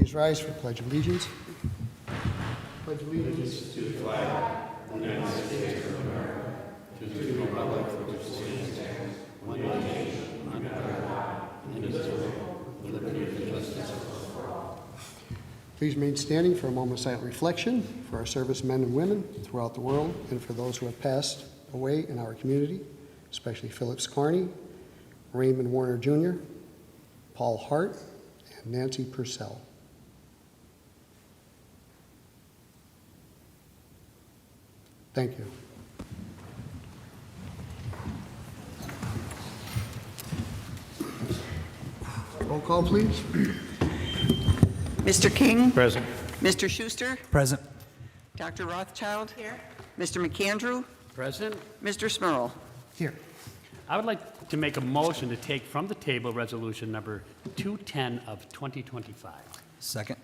please rise for the Pledge of Allegiance. Pledge allegiance to the flag of the United States of America, to the republic for which it stands, one nation, under God, indivisible, with liberty and justice for all. Please remain standing for a moment of silent reflection for our servicemen and women throughout the world and for those who have passed away in our community, especially Phillips Carney, Raymond Warner Jr., Paul Hart, and Nancy Purcell. Thank you. Roll call, please. Mr. King? Present. Mr. Schuster? Present. Dr. Rothchild? Here. Mr. McAndrew? Present. Mr. Smurl? Here. I would like to make a motion to take from the table resolution number 210 of 2025. Second.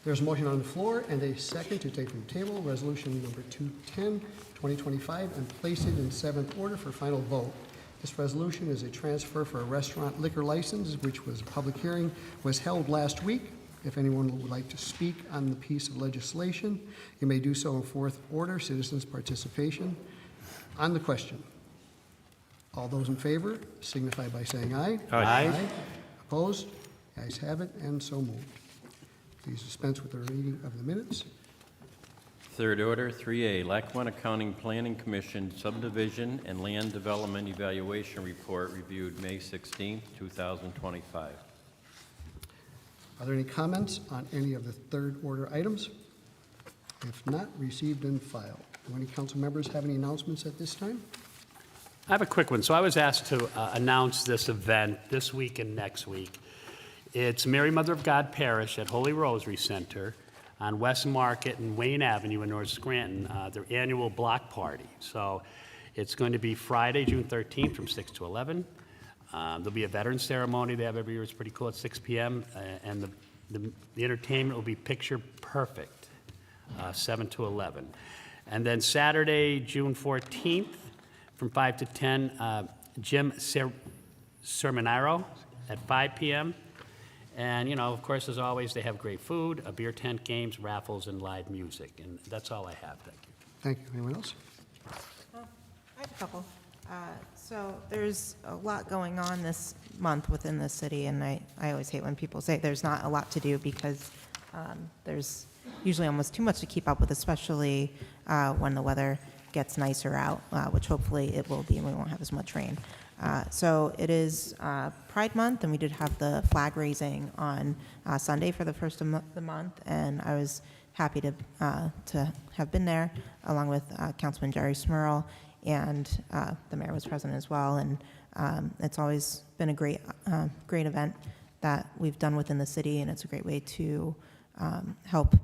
There's a motion on the floor and a second to take from the table resolution number 210, 2025, and place it in seventh order for final vote. This resolution is a transfer for a restaurant liquor license, which was a public hearing, was held last week. If anyone would like to speak on the piece of legislation, you may do so in fourth order, citizens' participation. On the question, all those in favor signify by saying aye. Aye. Opposed? The ayes have it, and so moved. Please dispense with the reading of the minutes. Third order, 3A, Lackawanna County Planning Commission Subdivision and Land Development Evaluation Report reviewed May 16, 2025. Are there any comments on any of the third order items? If not, received and filed. Do any council members have any announcements at this time? I have a quick one. So I was asked to announce this event this week and next week. It's Mary Mother of God Parish at Holy Rosary Center on West Market and Wayne Avenue in North Scranton, their annual block party. So it's going to be Friday, June 13th from 6 to 11. There'll be a veterans ceremony they have every year. It's pretty cool at 6 p.m. And the entertainment will be picture perfect, 7 to 11. And then Saturday, June 14th from 5 to 10, Jim Sermonaro at 5 p.m. And, you know, of course, as always, they have great food, a beer tent, games, raffles, and live music. And that's all I have. Thank you. Thank you. Anyone else? I have a couple. So there's a lot going on this month within the city, and I always hate when people say there's not a lot to do because there's usually almost too much to keep up with, especially when the weather gets nicer out, which hopefully it will be and we won't have as much rain. So it is Pride Month, and we did have the flag raising on Sunday for the first of the month, and I was happy to have been there along with Councilman Jerry Smurl, and the mayor was present as well. And it's always been a great event that we've done within the city, and it's a great way to help,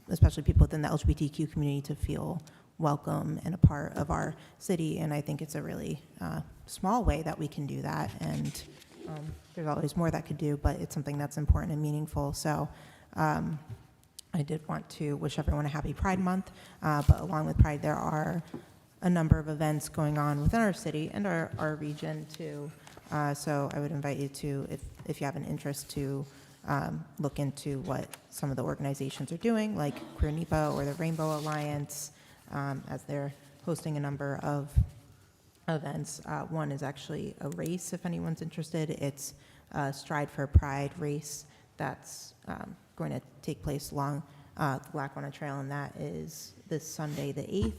especially people within the LGBTQ community, to feel welcome and a part of our city. And I think it's a really small way that we can do that, and there's always more that could do, but it's something that's important and meaningful. So I did want to wish everyone a happy Pride Month, but along with Pride, there are a number of events going on within our city and our region too. So I would invite you to, if you have an interest, to look into what some of the organizations are doing, like Queer NEPA or the Rainbow Alliance, as they're hosting a number of events. One is actually a race, if anyone's interested. It's a Stride for Pride race that's going to take place along the Lackawanna Trail, and that is this Sunday, the 8th.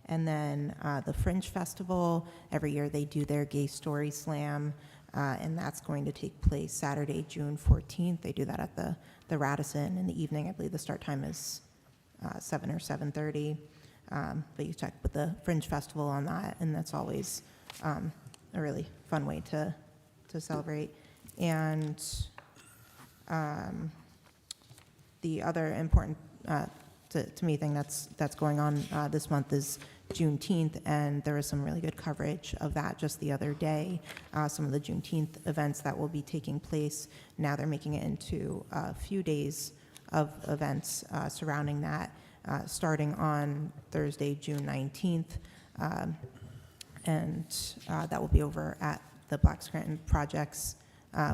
And then the Fringe Festival, every year they do their Gay Story Slam, and that's going to take place Saturday, June 14th. They do that at the Radisson in the evening. I believe the start time is 7 or 7:30. But you check with the Fringe Festival on that, and that's always a really fun way to celebrate. And the other important to me thing that's going on this month is Juneteenth, and there was some really good coverage of that just the other day. Some of the Juneteenth events that will be taking place, now they're making it into a few days of events surrounding that, starting on Thursday, June 19th, and that will be over at the Black Scranton Project's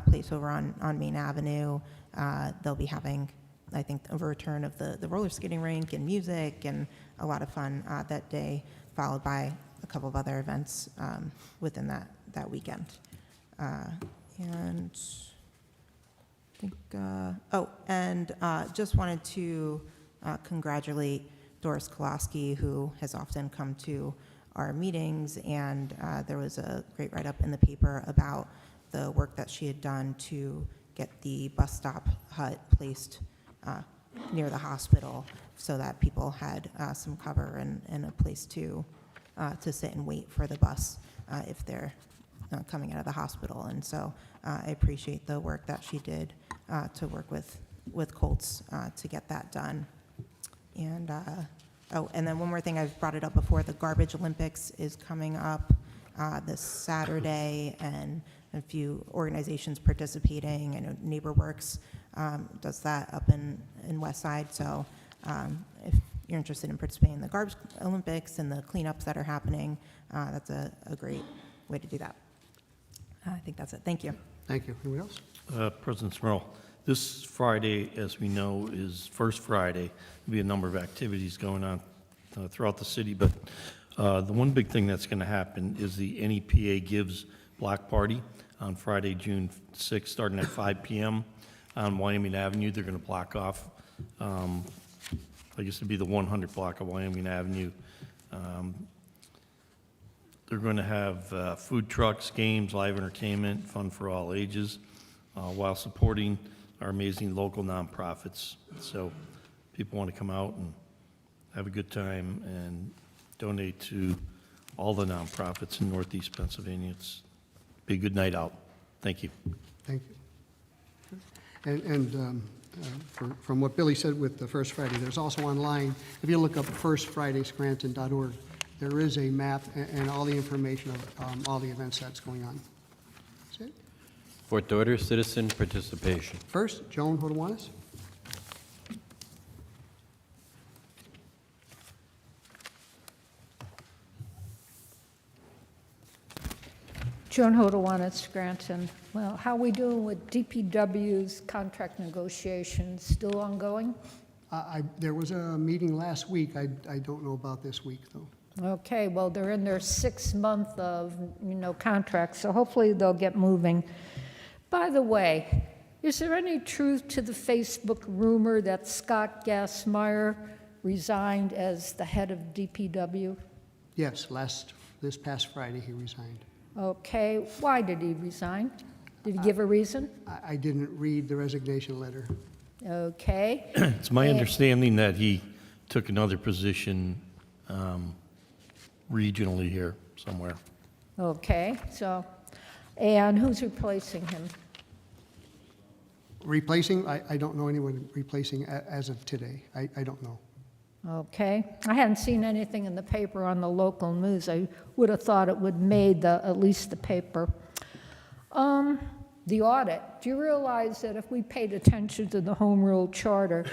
place over on Main Avenue. they'll be having, I think, a return of the roller skating rink and music and a lot of fun that day, followed by a couple of other events within that weekend. And I think, just wanted to congratulate Doris Koloski, who has often come to our meetings, and there was a great write-up in the paper about the work that she had done to get the bus stop hut placed near the hospital so that people had some cover and a place to sit and wait for the bus if they're coming out of the hospital. And so I appreciate the work that she did to work with Colts to get that done. And and then one more thing, I've brought it up before, the Garbage Olympics is coming up this Saturday, and a few organizations participating. I know NeighborWorks does that up in West Side, so if you're interested in participating in the Garbage Olympics and the cleanups that are happening, that's a great way to do that. I think that's it. Thank you. Thank you. Anyone else? President Smurl, this Friday, as we know, is First Friday. There'll be a number of activities going on throughout the city, but the one big thing that's going to happen is the NEPA Gives Block Party on Friday, June 6th, starting at 5 p.m. on Wyoming Avenue. They're going to block off, I guess it'd be the 100 block of Wyoming Avenue. They're going to have food trucks, games, live entertainment, fun for all ages, while supporting our amazing local nonprofits. So people want to come out and have a good time and donate to all the nonprofits in Northeast Pennsylvania. It's be a good night out. Thank you. Thank you. And from what Billy said with the First Friday, there's also online, if you look up firstfridayscranton.org, there is a map and all the information of all the events that's going on. That's it. Fourth order, citizen participation. First, Joan Hodowanis. Joan Hodowan at Scranton. Well, how we doing with DPW's contract negotiations? Still ongoing? There was a meeting last week. I don't know about this week, though. Okay, well, they're in their 6th month of, contracts, so hopefully they'll get moving. By the way, is there any truth to the Facebook rumor that Scott Gassmeyer resigned as the head of DPW? Yes, this past Friday he resigned. Okay, why did he resign? Did he give a reason? I didn't read the resignation letter. Okay. It's my understanding that he took another position regionally here somewhere. Okay, so, and who's replacing him? Replacing, I don't know anyone replacing as of today. I don't know. Okay, I hadn't seen anything in the paper on the local news. I would have thought it would made at least the paper. The audit, do you realize that if we paid attention to the home rule charter,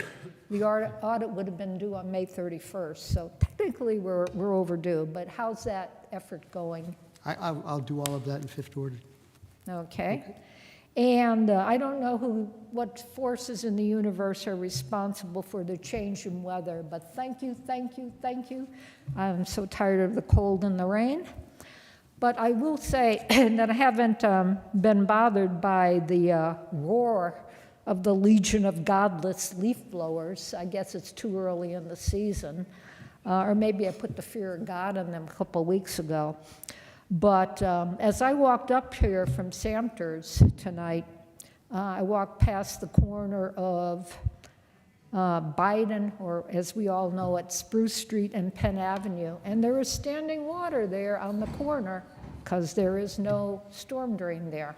the audit would have been due on May 31st, so technically we're overdue, but how's that effort going? I'll do all of that in fifth order. Okay. And I don't know what forces in the universe are responsible for the change in weather, but thank you, thank you, thank you. I'm so tired of the cold and the rain. But I will say that I haven't been bothered by the roar of the legion of godless leaf blowers. I guess it's too early in the season. Or maybe I put the fear of God in them a couple weeks ago. But as I walked up here from Samter's tonight, I walked past the corner of Biden, or as we all know it, Spruce Street and Penn Avenue, and there is standing water there on the corner because there is no storm drain there.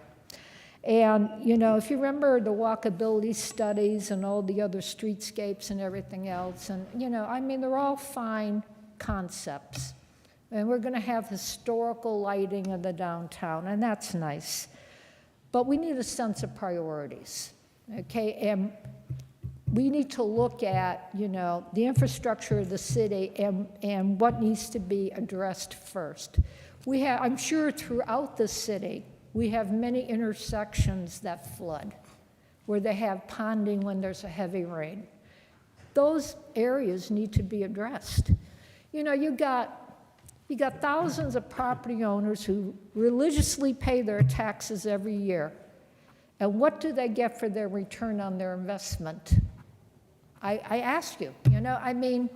And, if you remember the walkability studies and all the other streetscapes and everything else, and, they're all fine concepts. And we're going to have historical lighting of the downtown, and that's nice. But we need a sense of priorities, okay? And we need to look at, the infrastructure of the city and what needs to be addressed first. I'm sure throughout the city, we have many intersections that flood. where they have ponding when there's a heavy rain. Those areas need to be addressed. You know, you got thousands of property owners who religiously pay their taxes every year. And what do they get for their return on their investment? I ask you, you know, I mean,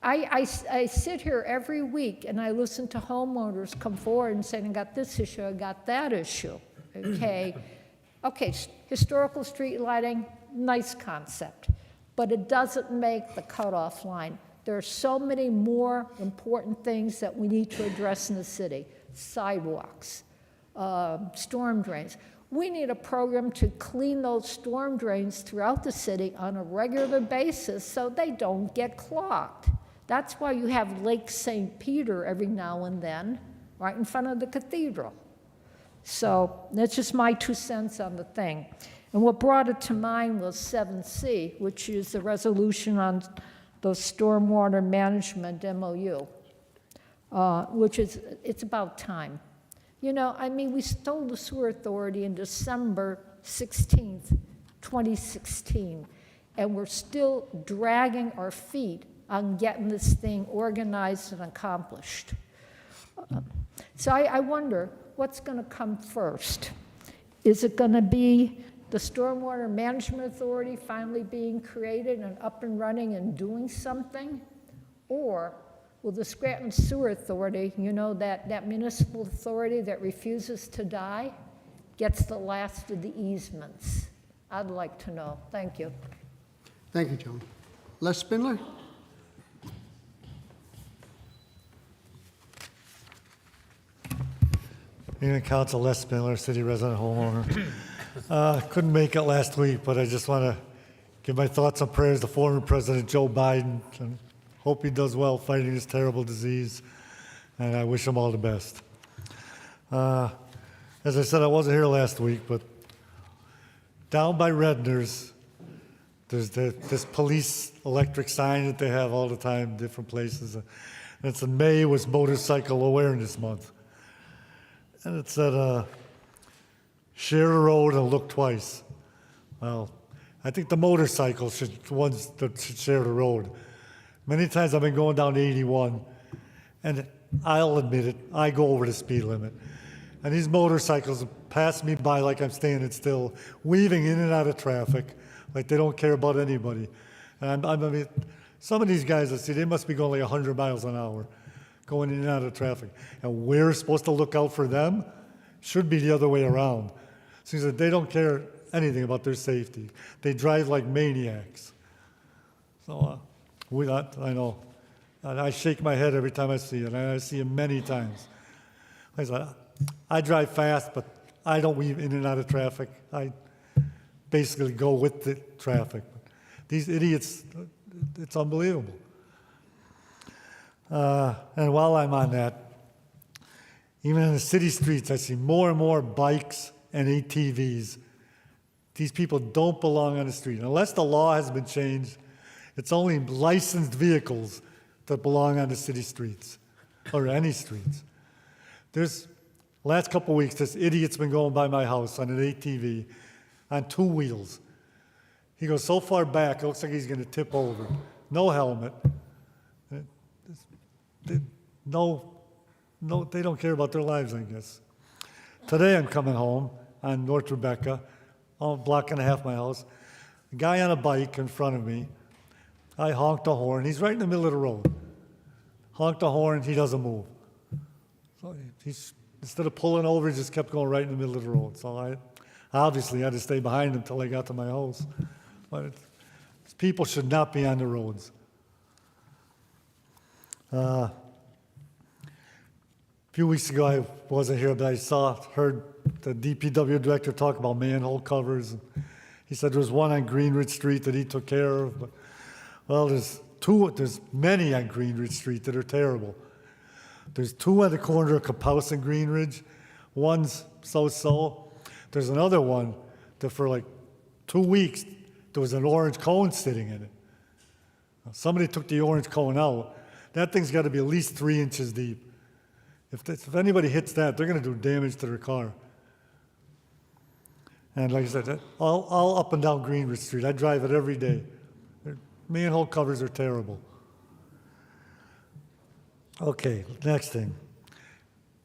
I sit here every week and I listen to homeowners come forward and say, I got this issue, I got that issue, okay? Okay, historical street lighting, nice concept, but it doesn't make the cutoff line. There are so many more important things that we need to address in the city. Sidewalks, storm drains. We need a program to clean those storm drains throughout the city on a regular basis so they don't get clogged. That's why you have Lake St. Peter every now and then, right in front of the cathedral. So that's just my 2 cents on the thing. And what brought it to mind was 7C, which is the resolution on the stormwater management MOU, which is, it's about time. You know, I mean, we stole the sewer authority in December 16th, 2016, and we're still dragging our feet on getting this thing organized and accomplished. So I wonder, what's going to come first? Is it going to be the Stormwater Management Authority finally being created and up and running and doing something? Or will the Scranton Sewer Authority, you know, that municipal authority that refuses to die, gets the last of the easements? I'd like to know. Thank you. Thank you, Joan. Les Spindler? Evening, Council. Les Spindler, city resident homeowner. Couldn't make it last week, but I just want to give my thoughts and prayers to former President Joe Biden, and hope he does well fighting this terrible disease, and I wish him all the best. As I said, I wasn't here last week, but down by Redner's, there's this police electric sign that they have all the time, different places. And it's in May was Motorcycle Awareness Month. And it said, share a road and look twice. Well, I think the motorcycles should the ones that should share the road. Many times I've been going down to 81, and I'll admit it, I go over the speed limit. And these motorcycles pass me by like I'm standing still, weaving in and out of traffic, like they don't care about anybody. And I mean, some of these guys, I see, they must be going like 100 miles an hour, going in and out of traffic. And we're supposed to look out for them? Should be the other way around. Seems that they don't care anything about their safety. They drive like maniacs. So I know. And I shake my head every time I see it. And I see it many times. Like I said, I drive fast, but I don't weave in and out of traffic. I basically go with the traffic. These idiots, it's unbelievable. And while I'm on that, even in the city streets, I see more and more bikes and ATVs. These people don't belong on the street. Unless the law has been changed, it's only licensed vehicles that belong on the city streets, or any streets. Last couple of weeks, this idiot's been going by my house on an ATV on 2 wheels. He goes so far back, it looks like he's going to tip over. No helmet. They don't care about their lives, I guess. Today I'm coming home on North Rebecca, a block and a half my house. A guy on a bike in front of me. I honked the horn. He's right in the middle of the road. Honked the horn, he doesn't move. So he's, instead of pulling over, he just kept going right in the middle of the road. So I obviously had to stay behind him until I got to my house. But people should not be on the roads. A few weeks ago, I wasn't here, but I heard the DPW director talk about manhole covers. He said there was one on Greenridge Street that he took care of. But, well, there's many on Greenridge Street that are terrible. There's 2 at the corner of Kapaus and Greenridge. One's so-so. There's another one that for like 2 weeks, there was an orange cone sitting in it. Somebody took the orange cone out. That thing's got to be at least 3 inches deep. If anybody hits that, they're going to do damage to their car. And like I said, all up and down Greenwich Street. I drive it every day. Manhole covers are terrible. Okay, next thing.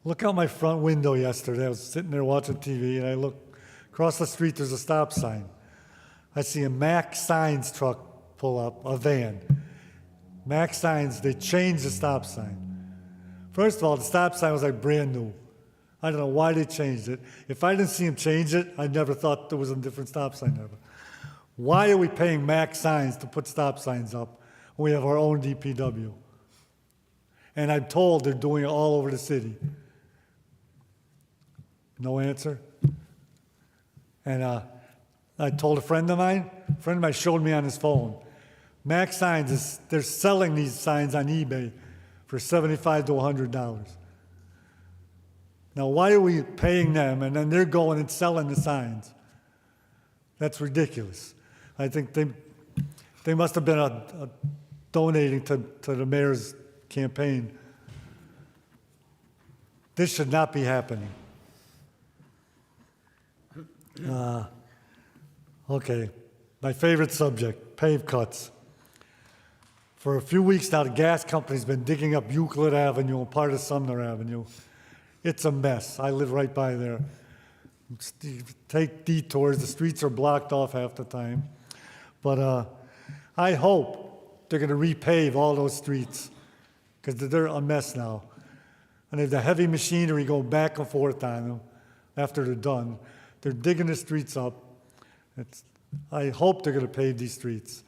Look out my front window yesterday. I was sitting there watching TV, and I look across the street, there's a stop sign. I see a Mac Signs truck pull up, a van. Mac Signs, they changed the stop sign. First of all, the stop sign was like brand new. I don't know why they changed it. If I didn't see them change it, I never thought there was a different stop sign there. Why are we paying Mac Signs to put stop signs up when we have our own DPW? And I'm told they're doing it all over the city. No answer. And I told a friend of mine showed me on his phone. Mac Signs, they're selling these signs on eBay for $75 to $100. Now, why are we paying them and then they're going and selling the signs? That's ridiculous. I think they must have been donating to the mayor's campaign. This should not be happening. Okay, my favorite subject, pave cuts. For a few weeks now, the gas company's been digging up Euclid Avenue and part of Sumner Avenue. It's a mess. I live right by there. Take detours. The streets are blocked off half the time. But I hope they're going to repave all those streets because they're a mess now. And there's the heavy machinery going back and forth on them after they're done. They're digging the streets up. I hope they're going to pave these streets.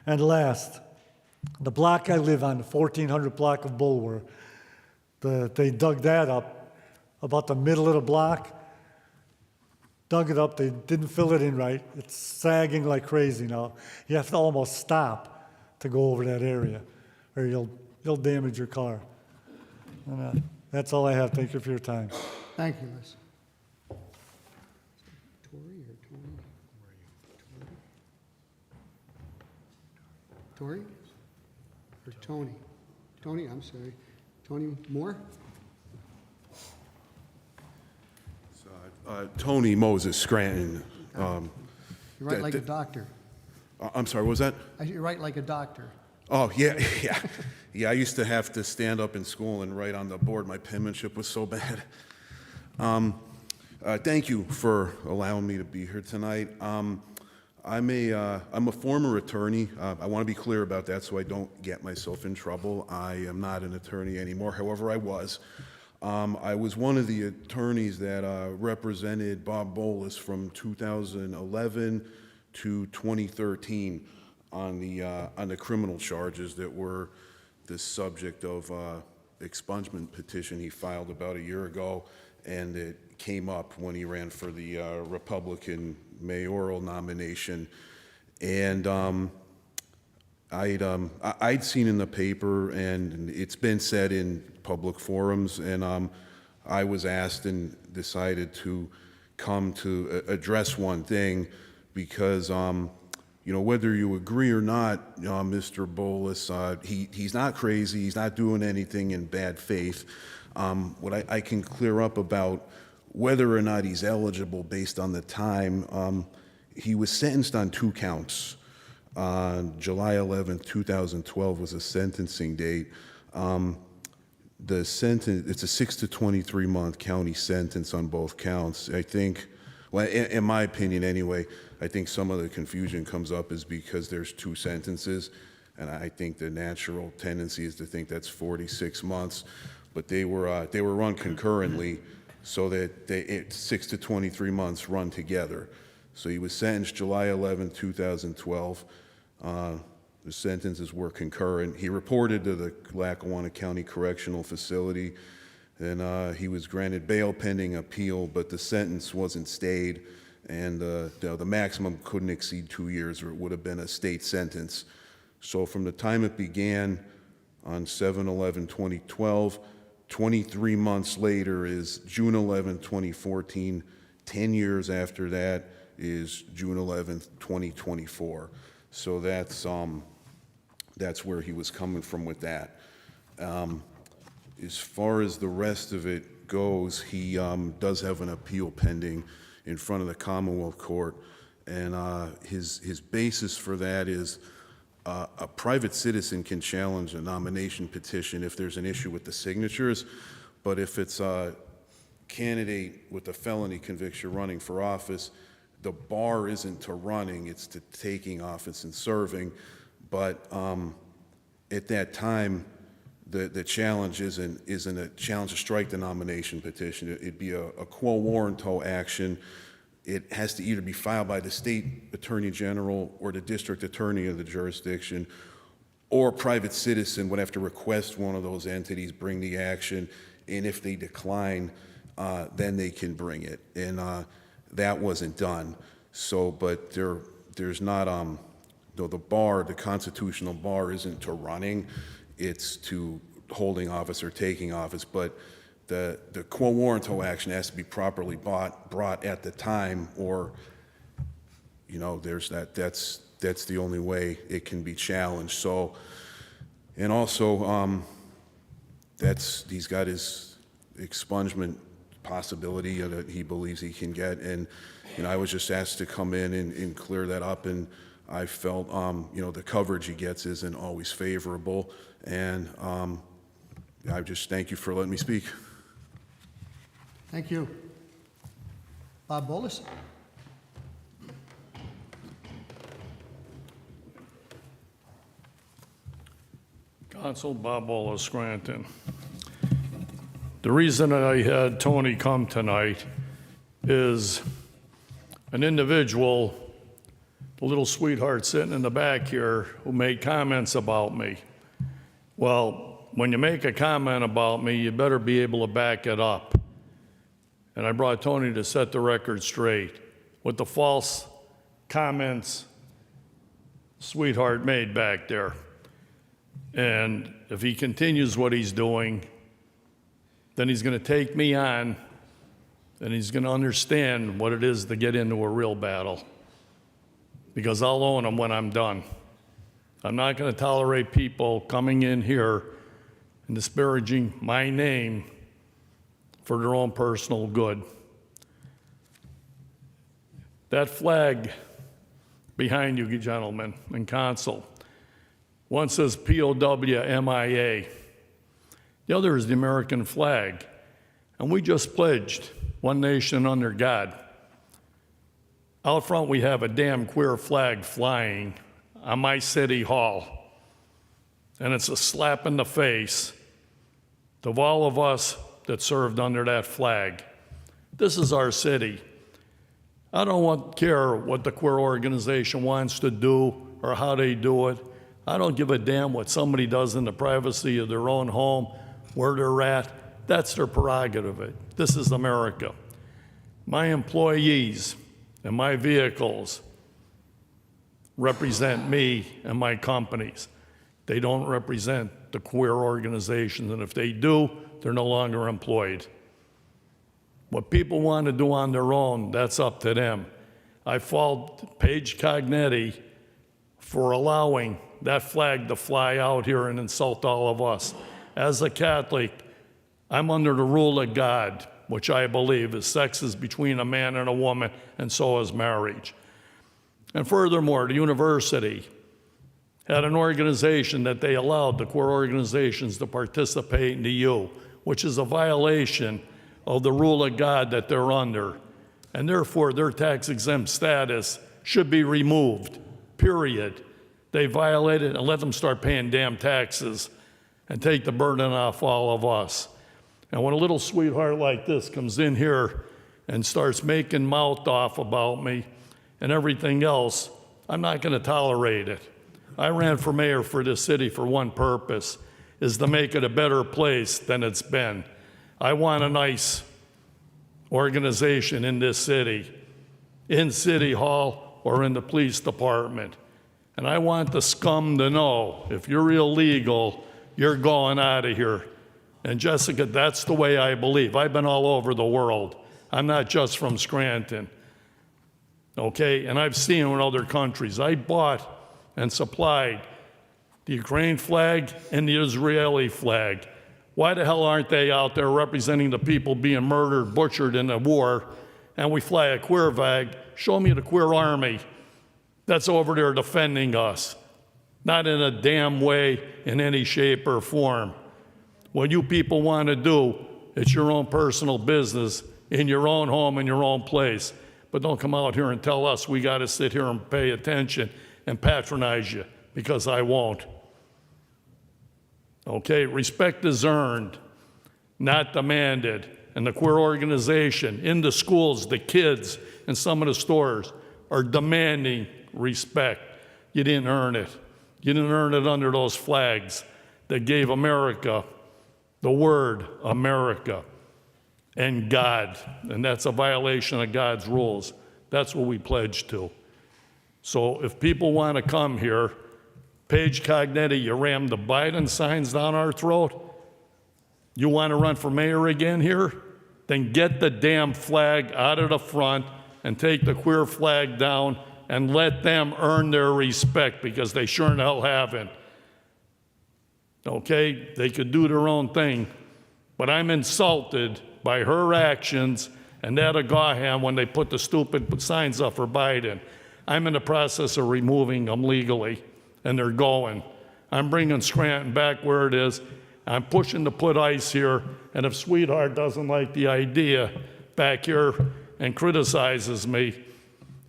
And last, the block I live on, the 1400 block of Bulwer, they dug that up about the middle of the block. Dug it up. They didn't fill it in right. It's sagging like crazy now. You have to almost stop to go over that area, or you'll damage your car. And, that's all I have. Thank you for your time. Thank you, Les. Tori or Tony? Tori? Or Tony? Tony, I'm sorry. Tony Moore? Tony Moses, Scranton. You write like a doctor. I'm sorry, what was that? You write like a doctor. Oh, yeah, yeah. Yeah, I used to have to stand up in school and write on the board. My penmanship was so bad. Thank you for allowing me to be here tonight. I'm a former attorney. I want to be clear about that so I don't get myself in trouble. I am not an attorney anymore. However, I was. I was one of the attorneys that represented Bob Bolus from 2011 to 2013 on the criminal charges that were the subject of expungement petition he filed about a year ago, and it came up when he ran for the Republican mayoral nomination. And I'd seen in the paper, and it's been said in public forums, and I was asked and decided to come to address one thing because, whether you agree or not, Mr. Bolus, he's not crazy, he's not doing anything in bad faith. What I can clear up about whether or not he's eligible based on the time, he was sentenced on 2 counts. July 11th, 2012 was a sentencing date. The sentence, it's a 6 to 23 month county sentence on both counts. I think, well, in my opinion anyway, I think some of the confusion comes up is because there's 2 sentences, and I think the natural tendency is to think that's 46 months, but they were run concurrently so that 6 to 23 months run together. So he was sentenced July 11, 2012. The sentences were concurrent. He reported to the Lackawanna County Correctional Facility, and he was granted bail pending appeal, but the sentence wasn't stayed, and the maximum couldn't exceed 2 years, or it would have been a state sentence. So from the time it began on 7/11/2012, 23 months later is June 11, 2014. 10 years after that is June 11th, 2024. So that's where he was coming from with that. As far as the rest of it goes, he does have an appeal pending in front of the Commonwealth Court. And his basis for that is a private citizen can challenge a nomination petition if there's an issue with the signatures, but if it's a candidate with a felony conviction running for office, the bar isn't to running, it's to taking office and serving. But at that time, the challenge isn't a challenge to strike the nomination petition. It'd be a quo warranto action. It has to either be filed by the state attorney general or the district attorney of the jurisdiction, or a private citizen would have to request one of those entities bring the action, and if they decline, then they can bring it. And that wasn't done. So, but there's not, though the bar, the constitutional bar isn't to running, it's to holding office or taking office, but the quo warranto action has to be properly brought at the time, or, you know, there's that's the only way it can be challenged. So, and also, he's got his expungement possibility that he believes he can get, and you know, I was just asked to come in and clear that up, and I felt, you know, the coverage he gets isn't always favorable, and I just thank you for letting me speak. Thank you. Bob Bolus? Consul Bob Bolus, Scranton. The reason I had Tony come tonight is an individual, the little sweetheart sitting in the back here, who made comments about me. Well, when you make a comment about me, you better be able to back it up. And I brought Tony to set the record straight with the false comments sweetheart made back there. And if he continues what he's doing, then he's going to take me on, and he's going to understand what it is to get into a real battle. Because I'll own him when I'm done. I'm not going to tolerate people coming in here and disparaging my name for their own personal good. That flag behind you, gentlemen, and Consul, one says POW MIA. The other is the American flag. And we just pledged one nation under God. Out front, we have a damn queer flag flying on my city hall. And it's a slap in the face of all of us that served under that flag. This is our city. I don't care what the queer organization wants to do or how they do it. I don't give a damn what somebody does in the privacy of their own home, where they're at. That's their prerogative. This is America. My employees and my vehicles represent me and my companies. They don't represent the queer organizations, and if they do, they're no longer employed. What people want to do on their own, that's up to them. I fault Paige Cognetti for allowing that flag to fly out here and insult all of us. As a Catholic, I'm under the rule of God, which I believe is sex is between a man and a woman, and so is marriage. And furthermore, the university had an organization that they allowed the queer organizations to participate in the U, which is a violation of the rule of God that they're under. And therefore, their tax-exempt status should be removed, period. They violate it, and let them start paying damn taxes and take the burden off all of us. And when a little sweetheart like this comes in here and starts making mouth off about me and everything else, I'm not going to tolerate it. I ran for mayor for this city for one purpose, is to make it a better place than it's been. I want a nice organization in this city, in City Hall or in the police department. And I want the scum to know, if you're illegal, you're going out of here. And Jessica, that's the way I believe. I've been all over the world. I'm not just from Scranton. Okay, and I've seen in other countries. I bought and supplied the Ukraine flag and the Israeli flag. Why the hell aren't they out there representing the people being murdered, butchered in the war and we fly a queer flag, show me the queer army that's over there defending us. Not in a damn way, in any shape or form. What you people want to do, it's your own personal business, in your own home, in your own place. But don't come out here and tell us we got to sit here and pay attention and patronize you, because I won't. Okay, respect is earned, not demanded. And the queer organization, in the schools, the kids, and some of the stores are demanding respect. You didn't earn it. You didn't earn it under those flags that gave America the word America and God. And that's a violation of God's rules. That's what we pledged to. So if people want to come here, Paige Cognetti, you rammed the Biden signs down our throat. You want to run for mayor again here? Then get the damn flag out of the front and take the queer flag down and let them earn their respect, because they sure in hell haven't. Okay? They could do their own thing. But I'm insulted by her actions and that of Gaham when they put the stupid signs up for Biden. I'm in the process of removing them legally, and they're going. I'm bringing Scranton back where it is. I'm pushing to put ice here, and if Sweetheart doesn't like the idea back here and criticizes me,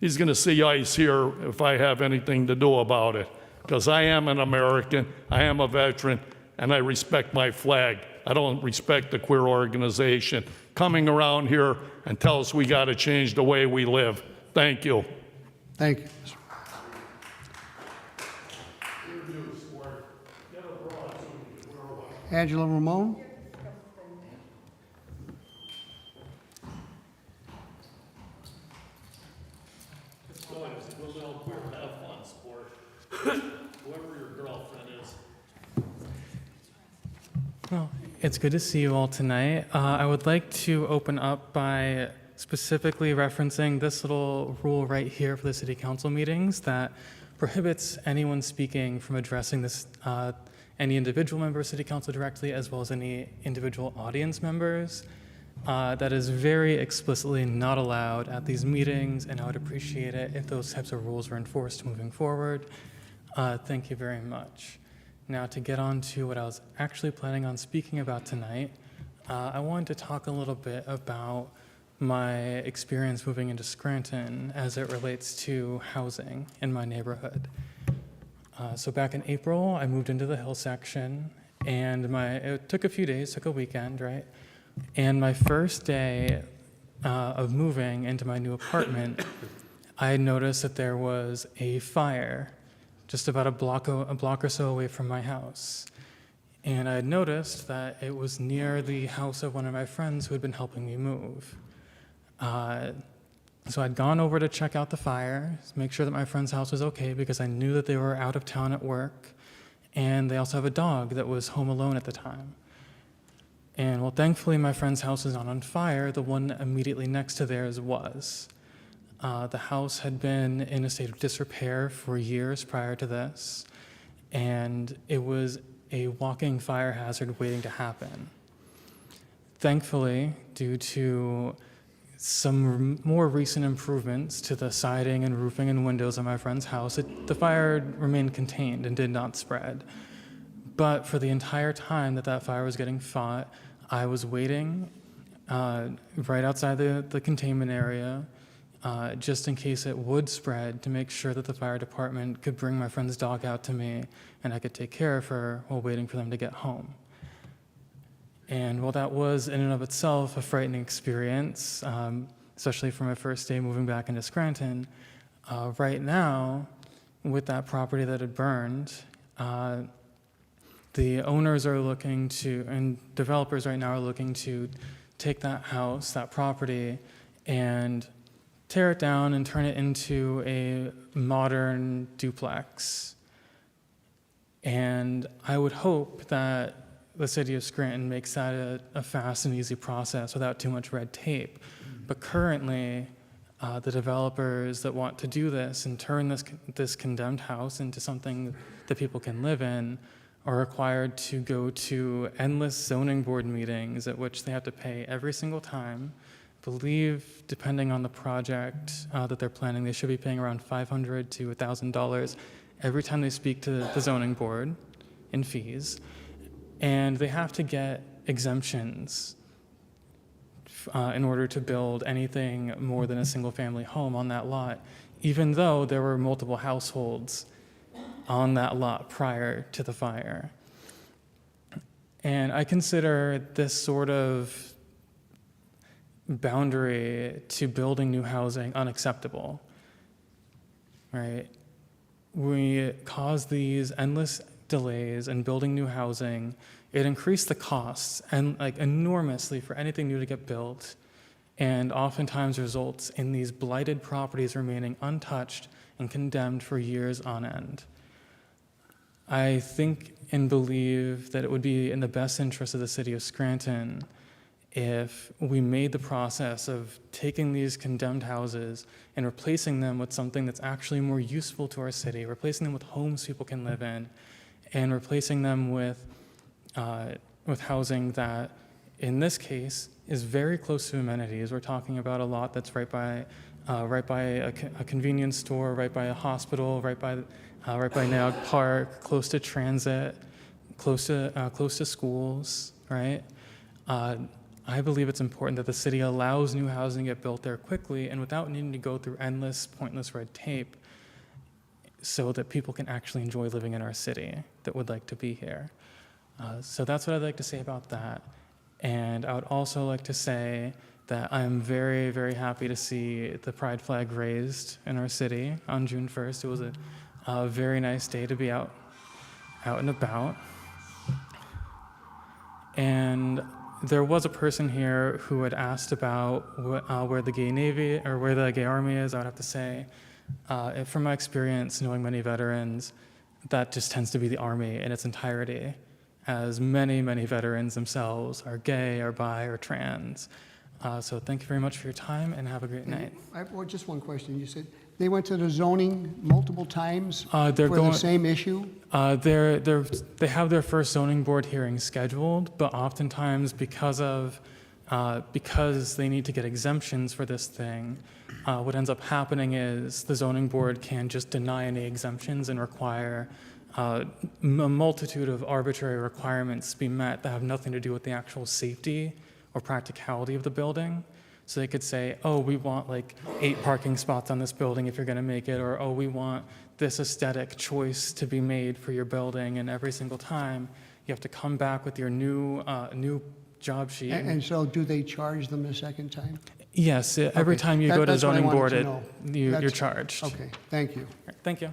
he's going to see ice here if I have anything to do about it. Because I am an American, I am a veteran, and I respect my flag. I don't respect the queer organization coming around here and tell us we got to change the way we live. Thank you. Thank you. Angela Ramon? Whoever your girlfriend is. Well, it's good to see you all tonight. I would like to open up by specifically referencing this little rule right here for the city council meetings that prohibits anyone speaking from addressing this, any individual member of city council directly, as well as any individual audience members. That is very explicitly not allowed at these meetings, and I would appreciate it if those types of rules were enforced moving forward. Thank you very much. Now, to get on to what I was actually planning on speaking about tonight, I wanted to talk a little bit about my experience moving into Scranton as it relates to housing in my neighborhood. So back in April, I moved into the Hill section, and it took a few days, took a weekend, right? And my first day of moving into my new apartment, I noticed that there was a fire just about a block or so away from my house. And I had noticed that it was near the house of one of my friends who had been helping me move. So I'd gone over to check out the fire, make sure that my friend's house was okay, because I knew that they were out of town at work, and they also have a dog that was home alone at the time. And well, thankfully my friend's house is not on fire. The one immediately next to theirs was. The house had been in a state of disrepair for years prior to this, and it was a walking fire hazard waiting to happen. Thankfully, due to some more recent improvements to the siding and roofing and windows of my friend's house, the fire remained contained and did not spread. But for the entire time that fire was getting fought, I was waiting right outside the containment area, just in case it would spread, to make sure that the fire department could bring my friend's dog out to me and I could take care of her while waiting for them to get home. And while that was in and of itself a frightening experience, especially for my first day moving back into Scranton, right now, with that property that had burned, the owners are looking to, and developers right now are looking to take that house, that property, and tear it down and turn it into a modern duplex. And I would hope that the city of Scranton makes that a fast and easy process without too much red tape. But currently, the developers that want to do this and turn this condemned house into something that people can live in are required to go to endless zoning board meetings at which they have to pay every single time, believe, depending on the project that they're planning, they should be paying around $500 to $1,000 every time they speak to the zoning board in fees. And they have to get exemptions in order to build anything more than a single-family home on that lot, even though there were multiple households on that lot prior to the fire. And I consider this sort of boundary to building new housing unacceptable, right? We cause these endless delays in building new housing. It increased the costs and enormously for anything new to get built, and oftentimes results in these blighted properties remaining untouched and condemned for years on end. I think and believe that it would be in the best interest of the city of Scranton if we made the process of taking these condemned houses and replacing them with something that's actually more useful to our city, replacing them with homes people can live in, and replacing them with housing that, in this case, is very close to amenities. We're talking about a lot that's right by a convenience store, right by a hospital, right by Naug Park, close to transit, close to schools, right? I believe it's important that the city allows new housing to get built there quickly and without needing to go through endless, pointless red tape so that people can actually enjoy living in our city that would like to be here. So that's what I'd like to say about that. And I would also like to say that I'm very, very happy to see the pride flag raised in our city on June 1st. It was a very nice day to be out and about. And there was a person here who had asked about where the gay Navy or where the gay Army is. I would have to say, from my experience knowing many veterans, that just tends to be the Army in its entirety, as many, many veterans themselves are gay or bi or trans. So thank you very much for your time and have a great night. I have just one question. You said they went to the zoning multiple times for the same issue? They have their first zoning board hearing scheduled, but oftentimes because they need to get exemptions for this thing, what ends up happening is the zoning board can just deny any exemptions and require a multitude of arbitrary requirements be met that have nothing to do with the actual safety or practicality of the building. So they could say, oh, we want like 8 parking spots on this building if you're gonna make it, or oh, we want this aesthetic choice to be made for your building, and every single time you have to come back with your new job sheet. And so do they charge them the second time? Yes, every time you go to That's what I zoning board, wanted to know. you're charged. Okay, thank you. Thank you.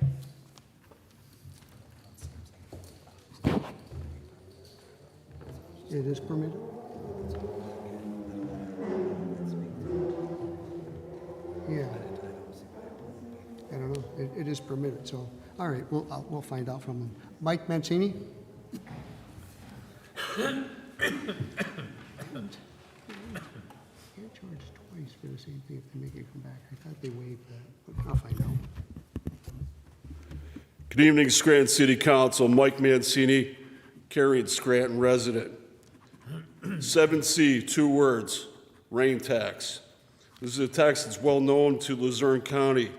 It is permitted? Yeah. I don't know. It is permitted, so, all right, we'll find out from them. Mike Mancini? Can't charge twice for the same thing if they make it come back. I thought they waived that, but I'll find out. Good evening, Scranton City Council. Mike Mancini, Cary, Scranton resident. 7C, 2 words, rain tax. This is a tax that's well known to Luzerne County.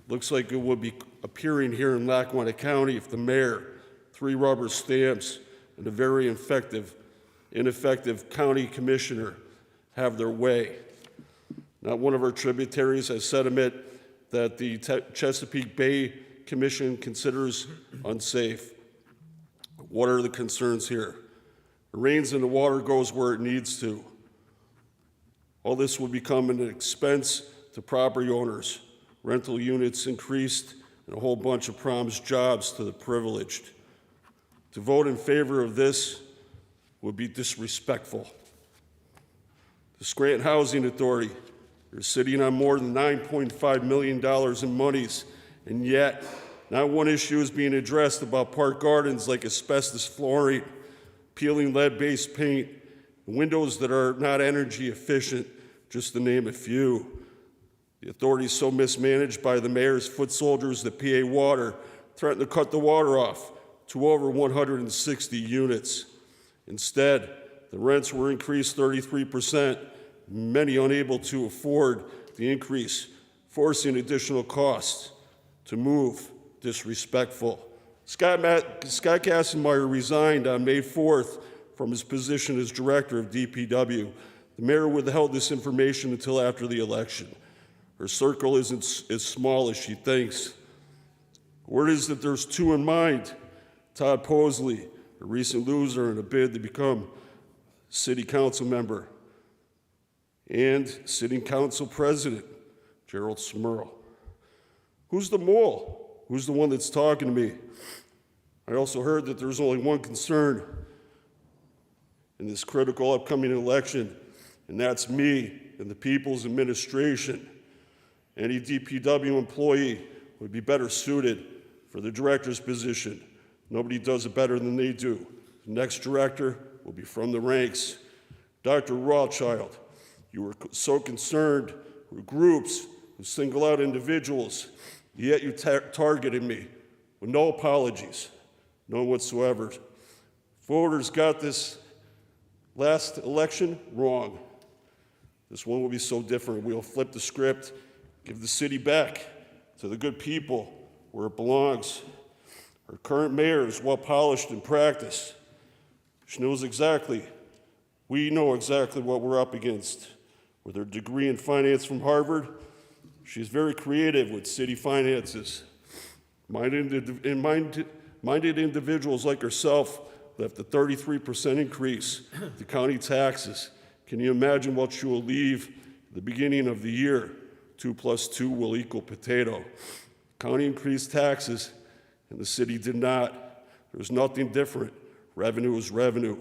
Looks like it would be appearing here in Lackawanna County if the mayor, 3 rubber stamps, and a very ineffective county commissioner have their way. Not one of our tributaries has sediment that the Chesapeake Bay Commission considers unsafe. What are the concerns here? It rains and the water goes where it needs to. All this would become an expense to property owners. Rental units increased and a whole bunch of promised jobs to the privileged. To vote in favor of this would be disrespectful. The Scranton Housing Authority, they're sitting on more than $9.5 million in monies, and yet not one issue is being addressed about park gardens like asbestos flooring, peeling lead-based paint, windows that are not energy efficient, just to name a few. The authority is so mismanaged by the mayor's foot soldiers that PA Water threatened to cut the water off to over 160 units. Instead, the rents were increased 33%, many unable to afford the increase, forcing additional costs to move. Disrespectful. Scott Kassenmeyer resigned on May 4th from his position as director of DPW. The mayor withheld this information until after the election. Her circle isn't as small as she thinks. Word is that there's two in mind. Todd Posley, a recent loser in a bid to become city council member, and sitting council president, Gerald Smurl. Who's the mole? Who's the one that's talking to me? I also heard that there's only one concern in this critical upcoming election, and that's me and the people's administration. Any DPW employee would be better suited for the director's position. Nobody does it better than they do. The next director will be from the ranks. Dr. Rothchild, you were so concerned with groups who single out individuals, yet you targeted me with no apologies, none whatsoever. Voters got this last election wrong. This one will be so different. We'll flip the script, give the city back to the good people where it belongs. Our current mayor is well polished in practice. She knows exactly, we know exactly what we're up against. With her degree in finance from Harvard, she's very creative with city finances. Minded individuals like herself left a 33% increase to county taxes. Can you imagine what she will leave at the beginning of the year? 2 + 2 will equal potato. County increased taxes and the city did not. There's nothing different. Revenue is revenue.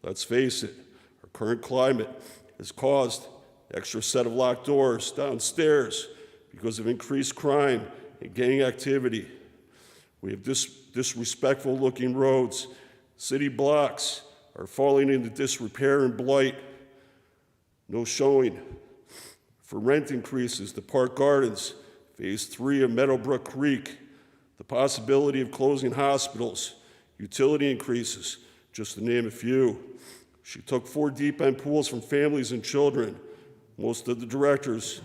Let's face it, our current climate has caused an extra set of locked doors downstairs because of increased crime and gang activity. We have disrespectful looking roads. City blocks are falling into disrepair and blight. No showing for rent increases to Park Gardens, Phase 3 of Meadowbrook Creek, the possibility of closing hospitals, utility increases, just to name a few. She took 4 deep end pools from families and children. Most of the directors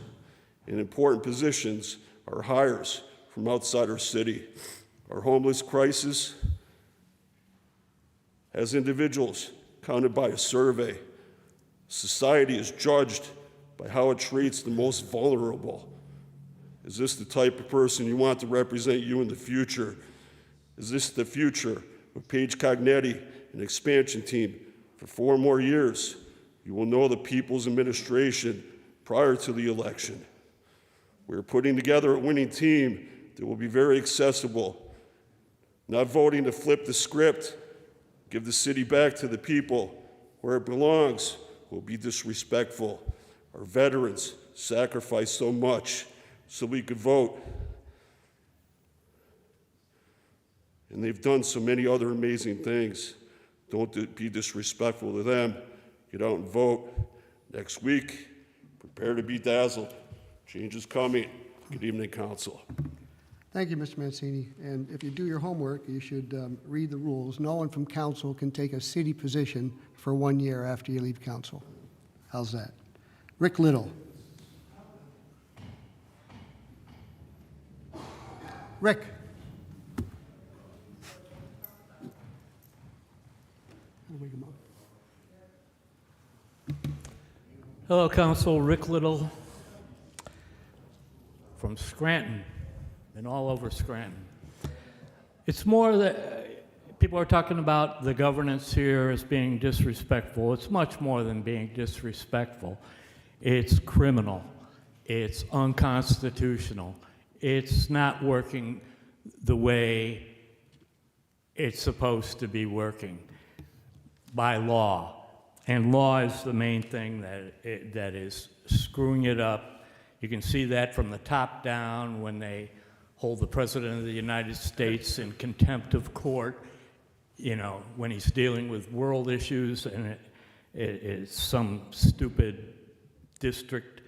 in important positions are hires from outside our city. Our homeless crisis has individuals counted by a survey. Society is judged by how it treats the most vulnerable. Is this the type of person you want to represent you in the future? Is this the future of Paige Cognetti, an expansion team, for 4 more years? You will know the people's administration prior to the election. We're putting together a winning team that will be very accessible. Not voting to flip the script, give the city back to the people where it belongs, will be disrespectful. Our veterans sacrificed so much so we could vote. And they've done so many other amazing things. Don't be disrespectful to them. Get out and vote. Next week, prepare to be dazzled. Change is coming. Good evening, Council. Thank you, Mr. Mancini. And if you do your homework, you should read the rules. No one from council can take a city position for 1 year after you leave council. How's that? Rick Little. Rick. Wake him up. Hello, Council. Rick Little from Scranton and all over Scranton. It's more that people are talking about the governance here as being disrespectful. It's much more than being disrespectful. It's criminal. It's unconstitutional. It's not working the way it's supposed to be working by law. And law is the main thing that is screwing it up. You can see that from the top down when they hold the President of the United States in contempt of court, you know, when he's dealing with world issues and it's some stupid district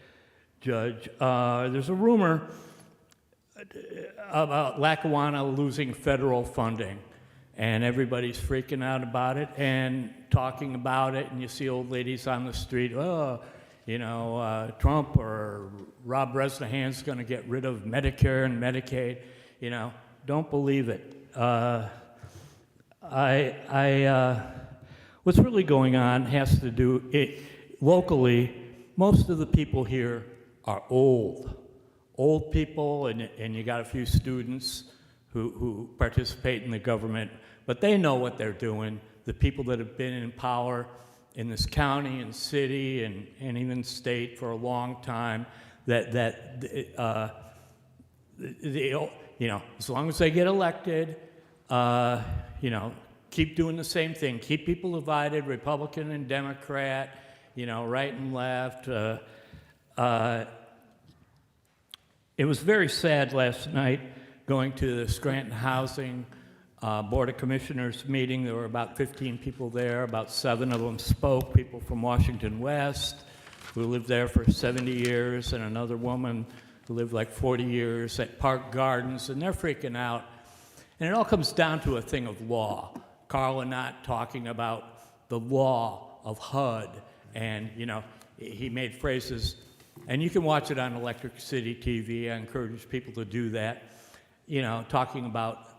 judge. There's a rumor about Lackawanna losing federal funding, and everybody's freaking out about it and talking about it, and you see old ladies on the street, oh, Trump or Rob Bresnahan's going to get rid of Medicare and Medicaid. Don't believe it. What's really going on has to do, locally, most of the people here are old people, and you got a few students who participate in the government, but they know what they're doing. The people that have been in power in this county and city and even state for a long time, as long as they get elected, keep doing the same thing, keep people divided, Republican and Democrat, right and left. It was very sad last night going to the Scranton Housing Board of Commissioners meeting. There were about 15 people there. About 7 of them spoke, people from Washington West, who lived there for 70 years, and another woman who lived like 40 years at Park Gardens, and they're freaking out. And it all comes down to a thing of law. Carl and not talking about the law of HUD, and he made phrases, and you can watch it on Electric City TV. I encourage people to do that. Talking about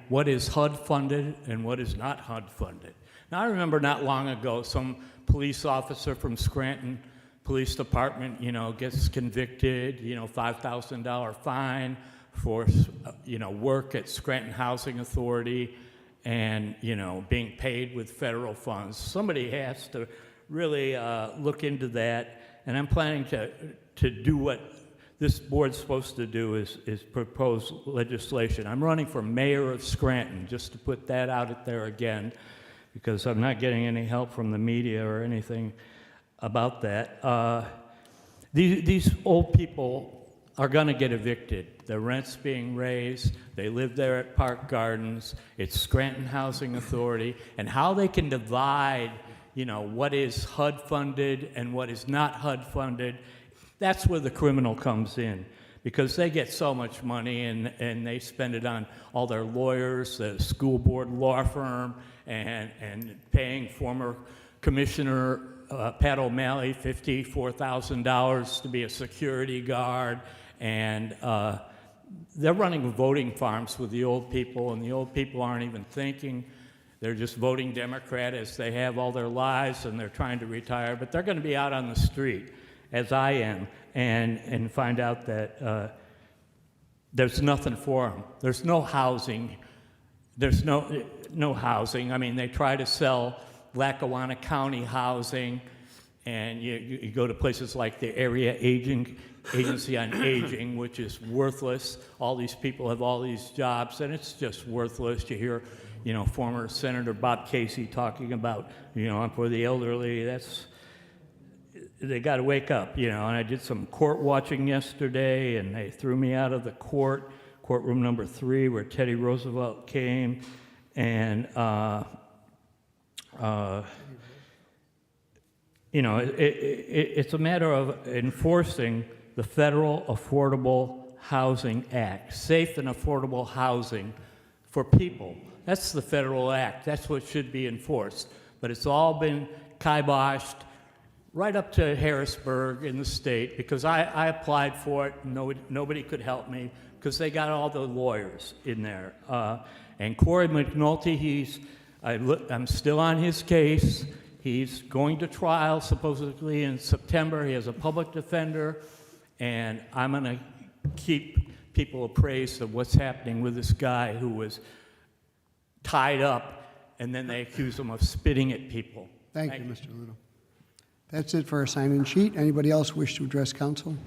what is HUD funded and what is not HUD funded. Now, I remember not long ago, some police officer from Scranton Police Department, gets convicted, $5,000 fine for, work at Scranton Housing Authority and, being paid with federal funds. Somebody has to really look into that, and I'm planning to do what this board's supposed to do is propose legislation. I'm running for mayor of Scranton, just to put that out there again, because I'm not getting any help from the media or anything about that. These old people are going to get evicted. Their rent's being raised. They live there at Park Gardens. It's Scranton Housing Authority. And how they can divide, what is HUD funded and what is not HUD funded, that's where the criminal comes in, because they get so much money and they spend it on all their lawyers, the school board law firm, and paying former Commissioner Pat O'Malley $54,000 to be a security guard, and they're running voting farms with the old people, and the old people aren't even thinking. They're just voting Democrat as they have all their lives, and they're trying to retire, but they're going to be out on the street, as I am, and find out that there's nothing for them. There's no housing. There's no housing. I mean, they try to sell Lackawanna County housing, and you go to places like the Area Agency on Aging, which is worthless. All these people have all these jobs, and it's just worthless. You hear, former Senator Bob Casey talking about, I'm for the elderly. They got to wake up, and I did some court watching yesterday, and they threw me out of the courtroom number 3, where Teddy Roosevelt came, and it's a matter of enforcing the Federal Affordable Housing Act, safe and affordable housing for people. That's the federal act. That's what should be enforced. But it's all been kiboshed right up to Harrisburg in the state, because I applied for it, and nobody could help me, because they got all the lawyers in there. And Corey McNulty, I'm still on his case. He's going to trial supposedly in September. He has a public defender, and I'm going to keep people appraised of what's happening with this guy who was tied up, and then they accuse him of spitting at people. Thank you, Mr. Little. That's it for our sign-in sheet. Anybody else wish to address council?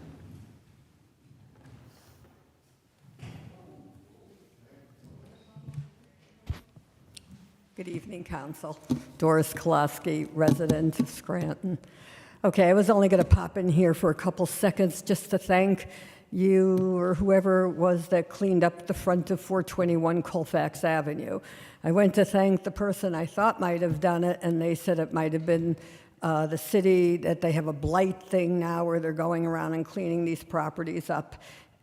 Good evening, Council. Doris Kolosky, resident of Scranton. Okay, I was only going to pop in here for a couple seconds just to thank you or whoever it was that cleaned up the front of 421 Colfax Avenue. I went to thank the person I thought might have done it, and they said it might have been the city, that they have a blight thing now where they're going around and cleaning these properties up.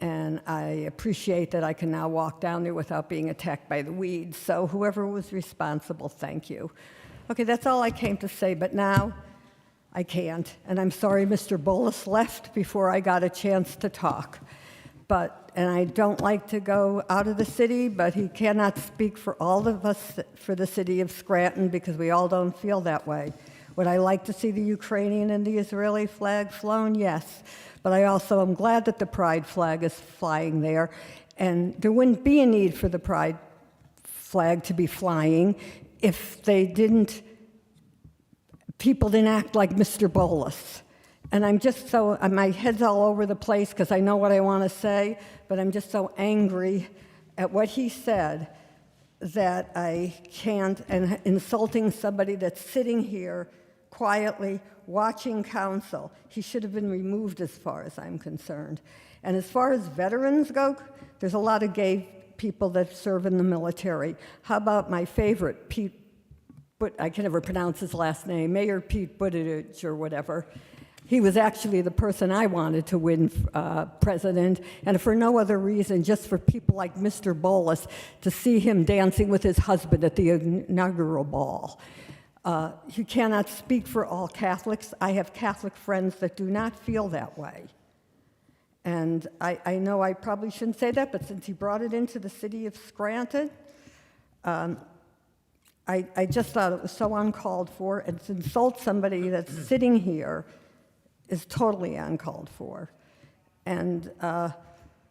And I appreciate that I can now walk down there without being attacked by the weeds. So whoever was responsible, thank you. Okay, that's all I came to say, but now I can't. And I'm sorry Mr. Bolus left before I got a chance to talk. And I don't like to go out of the city, but he cannot speak for all of us for the city of Scranton because we all don't feel that way. Would I like to see the Ukrainian and the Israeli flag flown? Yes. But I also am glad that the pride flag is flying there. And there wouldn't be a need for the pride flag to be flying if people didn't act like Mr. Bolus. And I'm just so, my head's all over the place because I know what I want to say, but I'm just so angry at what he said that I can't, and insulting somebody that's sitting here quietly watching council. He should have been removed as far as I'm concerned. And as far as veterans go, there's a lot of gay people that serve in the military. How about my favorite, I can never pronounce his last name, Mayor Pete Buttigieg or whatever. He was actually the person I wanted to win president, and for no other reason, just for people like Mr. Bolus to see him dancing with his husband at the inaugural ball. You cannot speak for all Catholics. I have Catholic friends that do not feel that way. And I know I probably shouldn't say that, but since he brought it into the city of Scranton, I just thought it was so uncalled for, and to insult somebody that's sitting here is totally uncalled for. And I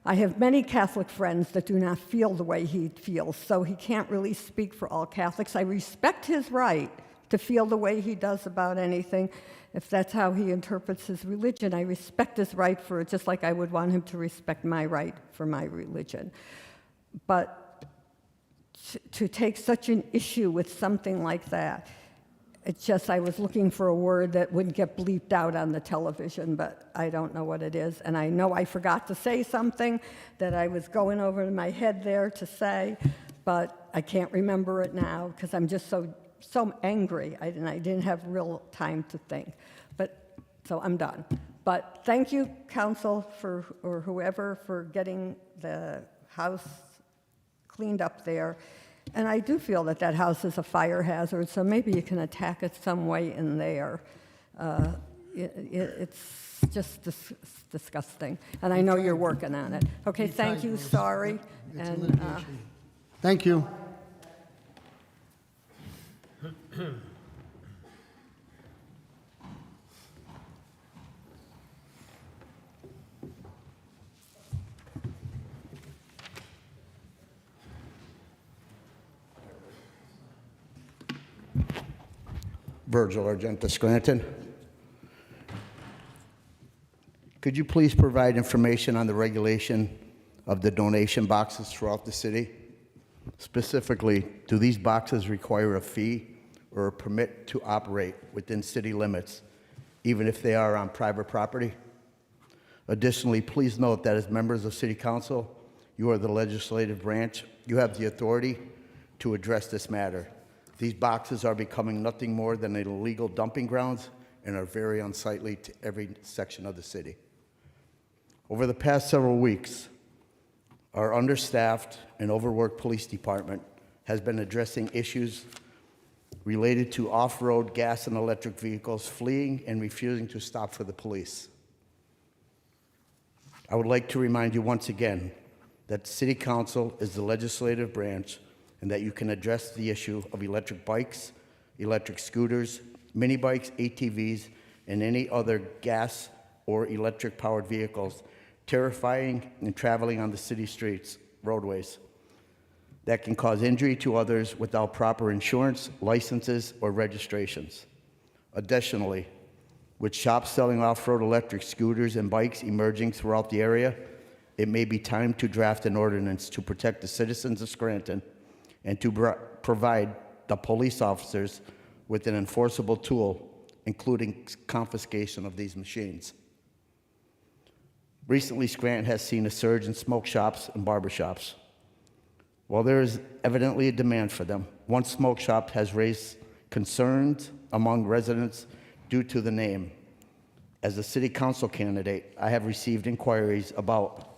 have many Catholic friends that do not feel the way he feels, so he can't really speak for all Catholics. I respect his right to feel the way he does about anything. If that's how he interprets his religion, I respect his right for it, just like I would want him to respect my right for my religion. But to take such an issue with something like that, it's just, I was looking for a word that wouldn't get bleeped out on the television, but I don't know what it is. And I know I forgot to say something that I was going over in my head there to say, but I can't remember it now because I'm just so angry. I didn't have real time to think. So I'm done. But thank you, council, or whoever, for getting the house cleaned up there. And I do feel that house is a fire hazard, so maybe you can attack it some way in there. It's just disgusting. And I know you're working on it. Okay, thank you, sorry. And Thank you. Virgil Argenta, Scranton. Could you please provide information on the regulation of the donation boxes throughout the city? Specifically, do these boxes require a fee or a permit to operate within city limits, even if they are on private property? Additionally, please note that as members of City Council, you are the legislative branch. You have the authority to address this matter. These boxes are becoming nothing more than illegal dumping grounds and are very unsightly to every section of the city. Over the past several weeks, our understaffed and overworked police department has been addressing issues related to off-road gas and electric vehicles fleeing and refusing to stop for the police. I would like to remind you once again that City Council is the legislative branch and that you can address the issue of electric bikes, electric scooters, mini bikes, ATVs, and any other gas or electric-powered vehicles terrifying and traveling on the city streets, roadways, that can cause injury to others without proper insurance, licenses, or registrations. Additionally, with shops selling off-road electric scooters and bikes emerging throughout the area, it may be time to draft an ordinance to protect the citizens of Scranton and to provide the police officers with an enforceable tool, including confiscation of these machines. Recently, Scranton has seen a surge in smoke shops and barber shops. While there is evidently a demand for them, one smoke shop has raised concerns among residents due to the name. As a city council candidate, I have received inquiries about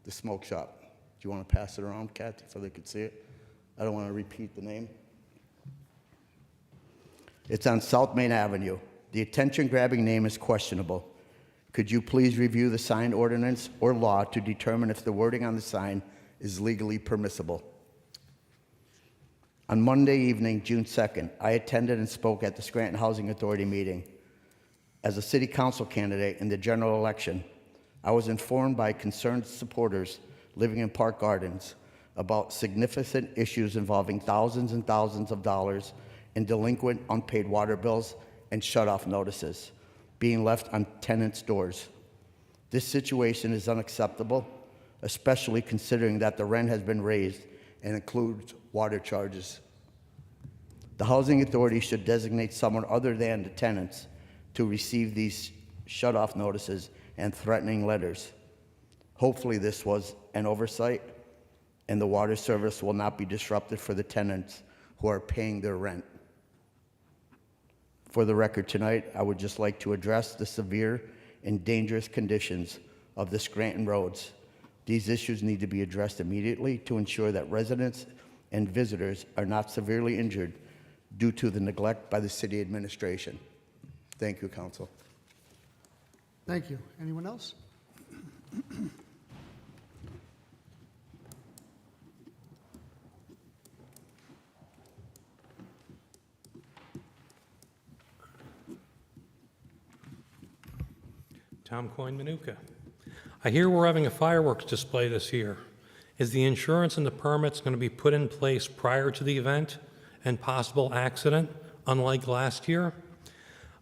the smoke shop. Do you want to pass it around, Kathy, so they could see it? I don't want to repeat the name. It's on South Main Avenue. The attention-grabbing name is questionable. Could you please review the sign ordinance or law to determine if the wording on the sign is legally permissible? On Monday evening, June 2nd, I attended and spoke at the Scranton Housing Authority meeting. As a city council candidate in the general election, I was informed by concerned supporters living in Park Gardens about significant issues involving thousands and thousands of dollars in delinquent unpaid water bills and shut-off notices being left on tenants' doors. This situation is unacceptable, especially considering that the rent has been raised and includes water charges. The housing authority should designate someone other than the tenants to receive these shut-off notices and threatening letters. Hopefully this was an oversight and the water service will not be disrupted for the tenants who are paying their rent. For the record tonight, I would just like to address the severe and dangerous conditions of the Scranton roads. These issues need to be addressed immediately to ensure that residents and visitors are not severely injured due to the neglect by the city administration. Thank you, Council. Thank you. Anyone else? Tom Coyne, Manuka. I hear we're having a fireworks display this year. Is the insurance and the permits going to be put in place prior to the event and possible accident, unlike last year?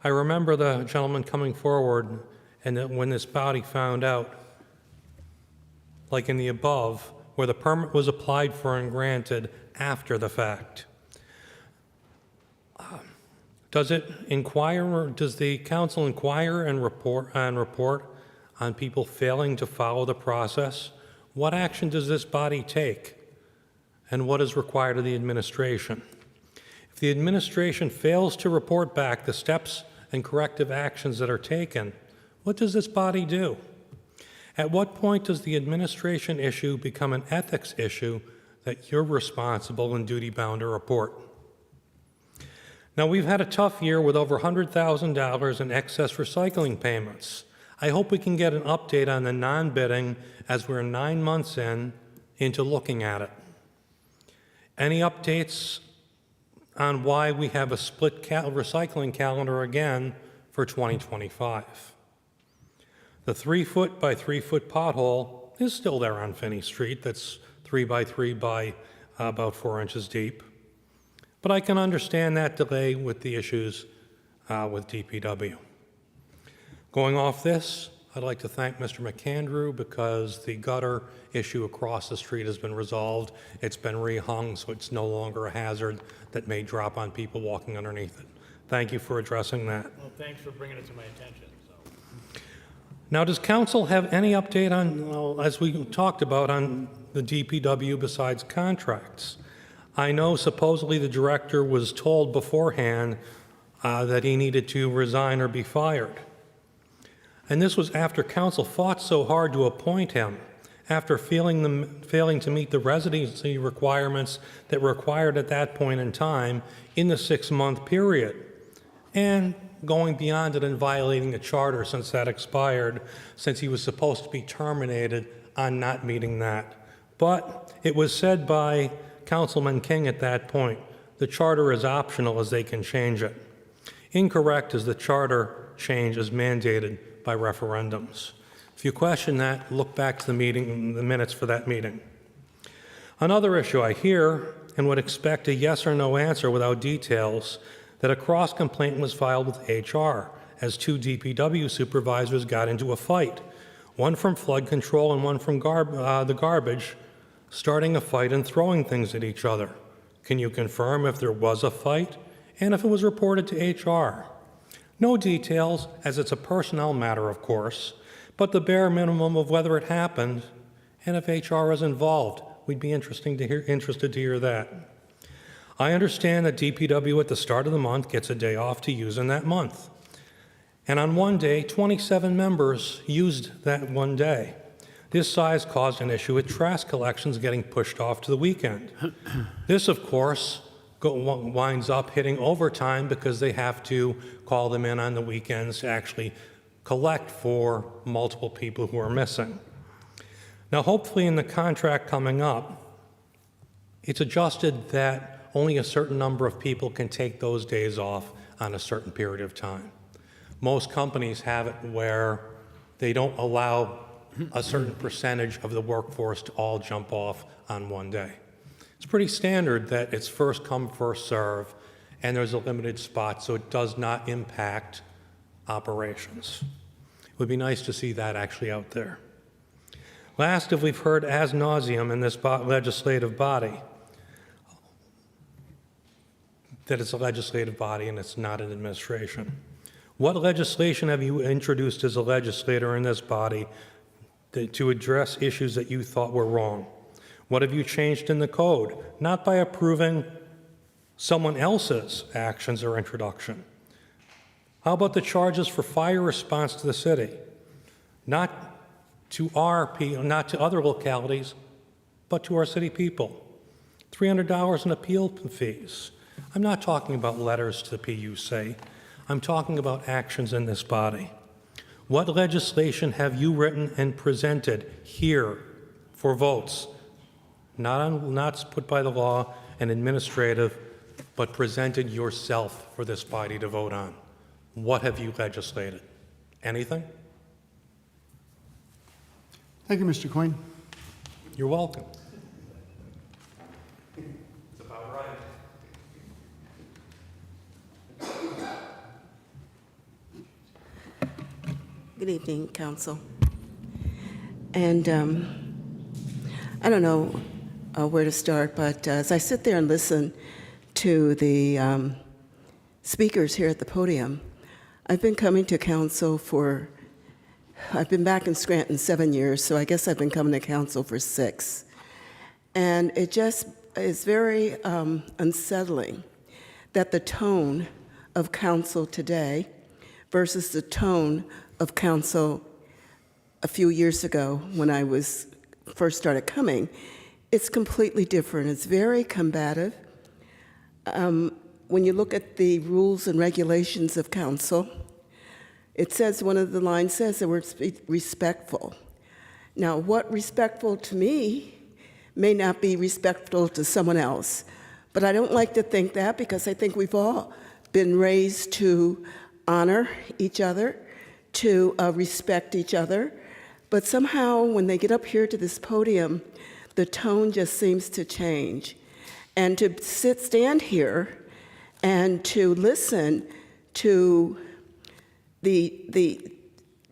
I remember the gentleman coming forward and that when this body found out, like in the above, where the permit was applied for and granted after the fact. Does the council inquire and report on people failing to follow the process? What action does this body take? And what is required of the administration? If the administration fails to report back the steps and corrective actions that are taken, what does this body do? At what point does the administration issue become an ethics issue that you're responsible and duty-bound to report? Now, we've had a tough year with over $100,000 in excess recycling payments. I hope we can get an update on the non-bidding as we're 9 months into looking at it. Any updates on why we have a split recycling calendar again for 2025? The 3-foot by 3-foot pothole is still there on Finney Street. That's 3 by 3 by about 4 inches deep. But I can understand that delay with the issues with DPW. Going off this, I'd like to thank Mr. McAndrew because the gutter issue across the street has been resolved. It's been rehung, so it's no longer a hazard that may drop on people walking underneath it. Thank you for addressing that. Well, thanks for bringing it to my attention. Now, does council have any update on, well, as we talked about, on the DPW besides contracts? I know supposedly the director was told beforehand that he needed to resign or be fired. And this was after council fought so hard to appoint him, after failing to meet the residency requirements that were required at that point in time in the 6-month period, and going beyond it and violating the charter since that expired, since he was supposed to be terminated on not meeting that. But it was said by Councilman King at that point, the charter is optional as they can change it. Incorrect as the charter change is mandated by referendums. If you question that, look back to the meeting, the minutes for that meeting. Another issue I hear and would expect a yes or no answer without details, that a cross complaint was filed with HR as 2 DPW supervisors got into a fight, one from flood control and one from the garbage, starting a fight and throwing things at each other. Can you confirm if there was a fight and if it was reported to HR? No details, as it's a personnel matter, of course, but the bare minimum of whether it happened and if HR is involved. We'd be interested to hear that. I understand that DPW at the start of the month gets a day off to use in that month. And on one day, 27 members used that one day. This size caused an issue with trash collections getting pushed off to the weekend. This, of course, winds up hitting overtime because they have to call them in on the weekends to actually collect for multiple people who are missing. Now, hopefully in the contract coming up, it's adjusted that only a certain number of people can take those days off on a certain period of time. Most companies have it where they don't allow a certain percentage of the workforce to all jump off on one day. It's pretty standard that it's first come, first serve, and there's a limited spot, so it does not impact operations. It would be nice to see that actually out there. Last, if we've heard ad nauseum in this legislative body, that it's a legislative body and it's not an administration. What legislation have you introduced as a legislator in this body to address issues that you thought were wrong? What have you changed in the code? Not by approving someone else's actions or introduction. How about the charges for fire response to the city? Not to our people, not to other localities, but to our city people. $300 in appeal fees. I'm not talking about letters to the PUC. I'm talking about actions in this body. What legislation have you written and presented here for votes? Not put by the law and administrative, but presented yourself for this body to vote on. What have you legislated? Anything? Thank you, Mr. Coyne. You're welcome. It's about right. Good evening, Council. And I don't know where to start, but as I sit there and listen to the speakers here at the podium, I've been coming to Council I've been back in Scranton 7 years, so I guess I've been coming to Council for 6. And it just is very unsettling that the tone of Council today versus the tone of Council a few years ago when I first started coming, it's completely different. It's very combative. When you look at the rules and regulations of Council, it says, one of the lines says that we're respectful. Now, what respectful to me may not be respectful to someone else, but I don't like to think that because I think we've all been raised to honor each other, to respect each other, but somehow when they get up here to this podium, the tone just seems to change. And to stand here and to listen to the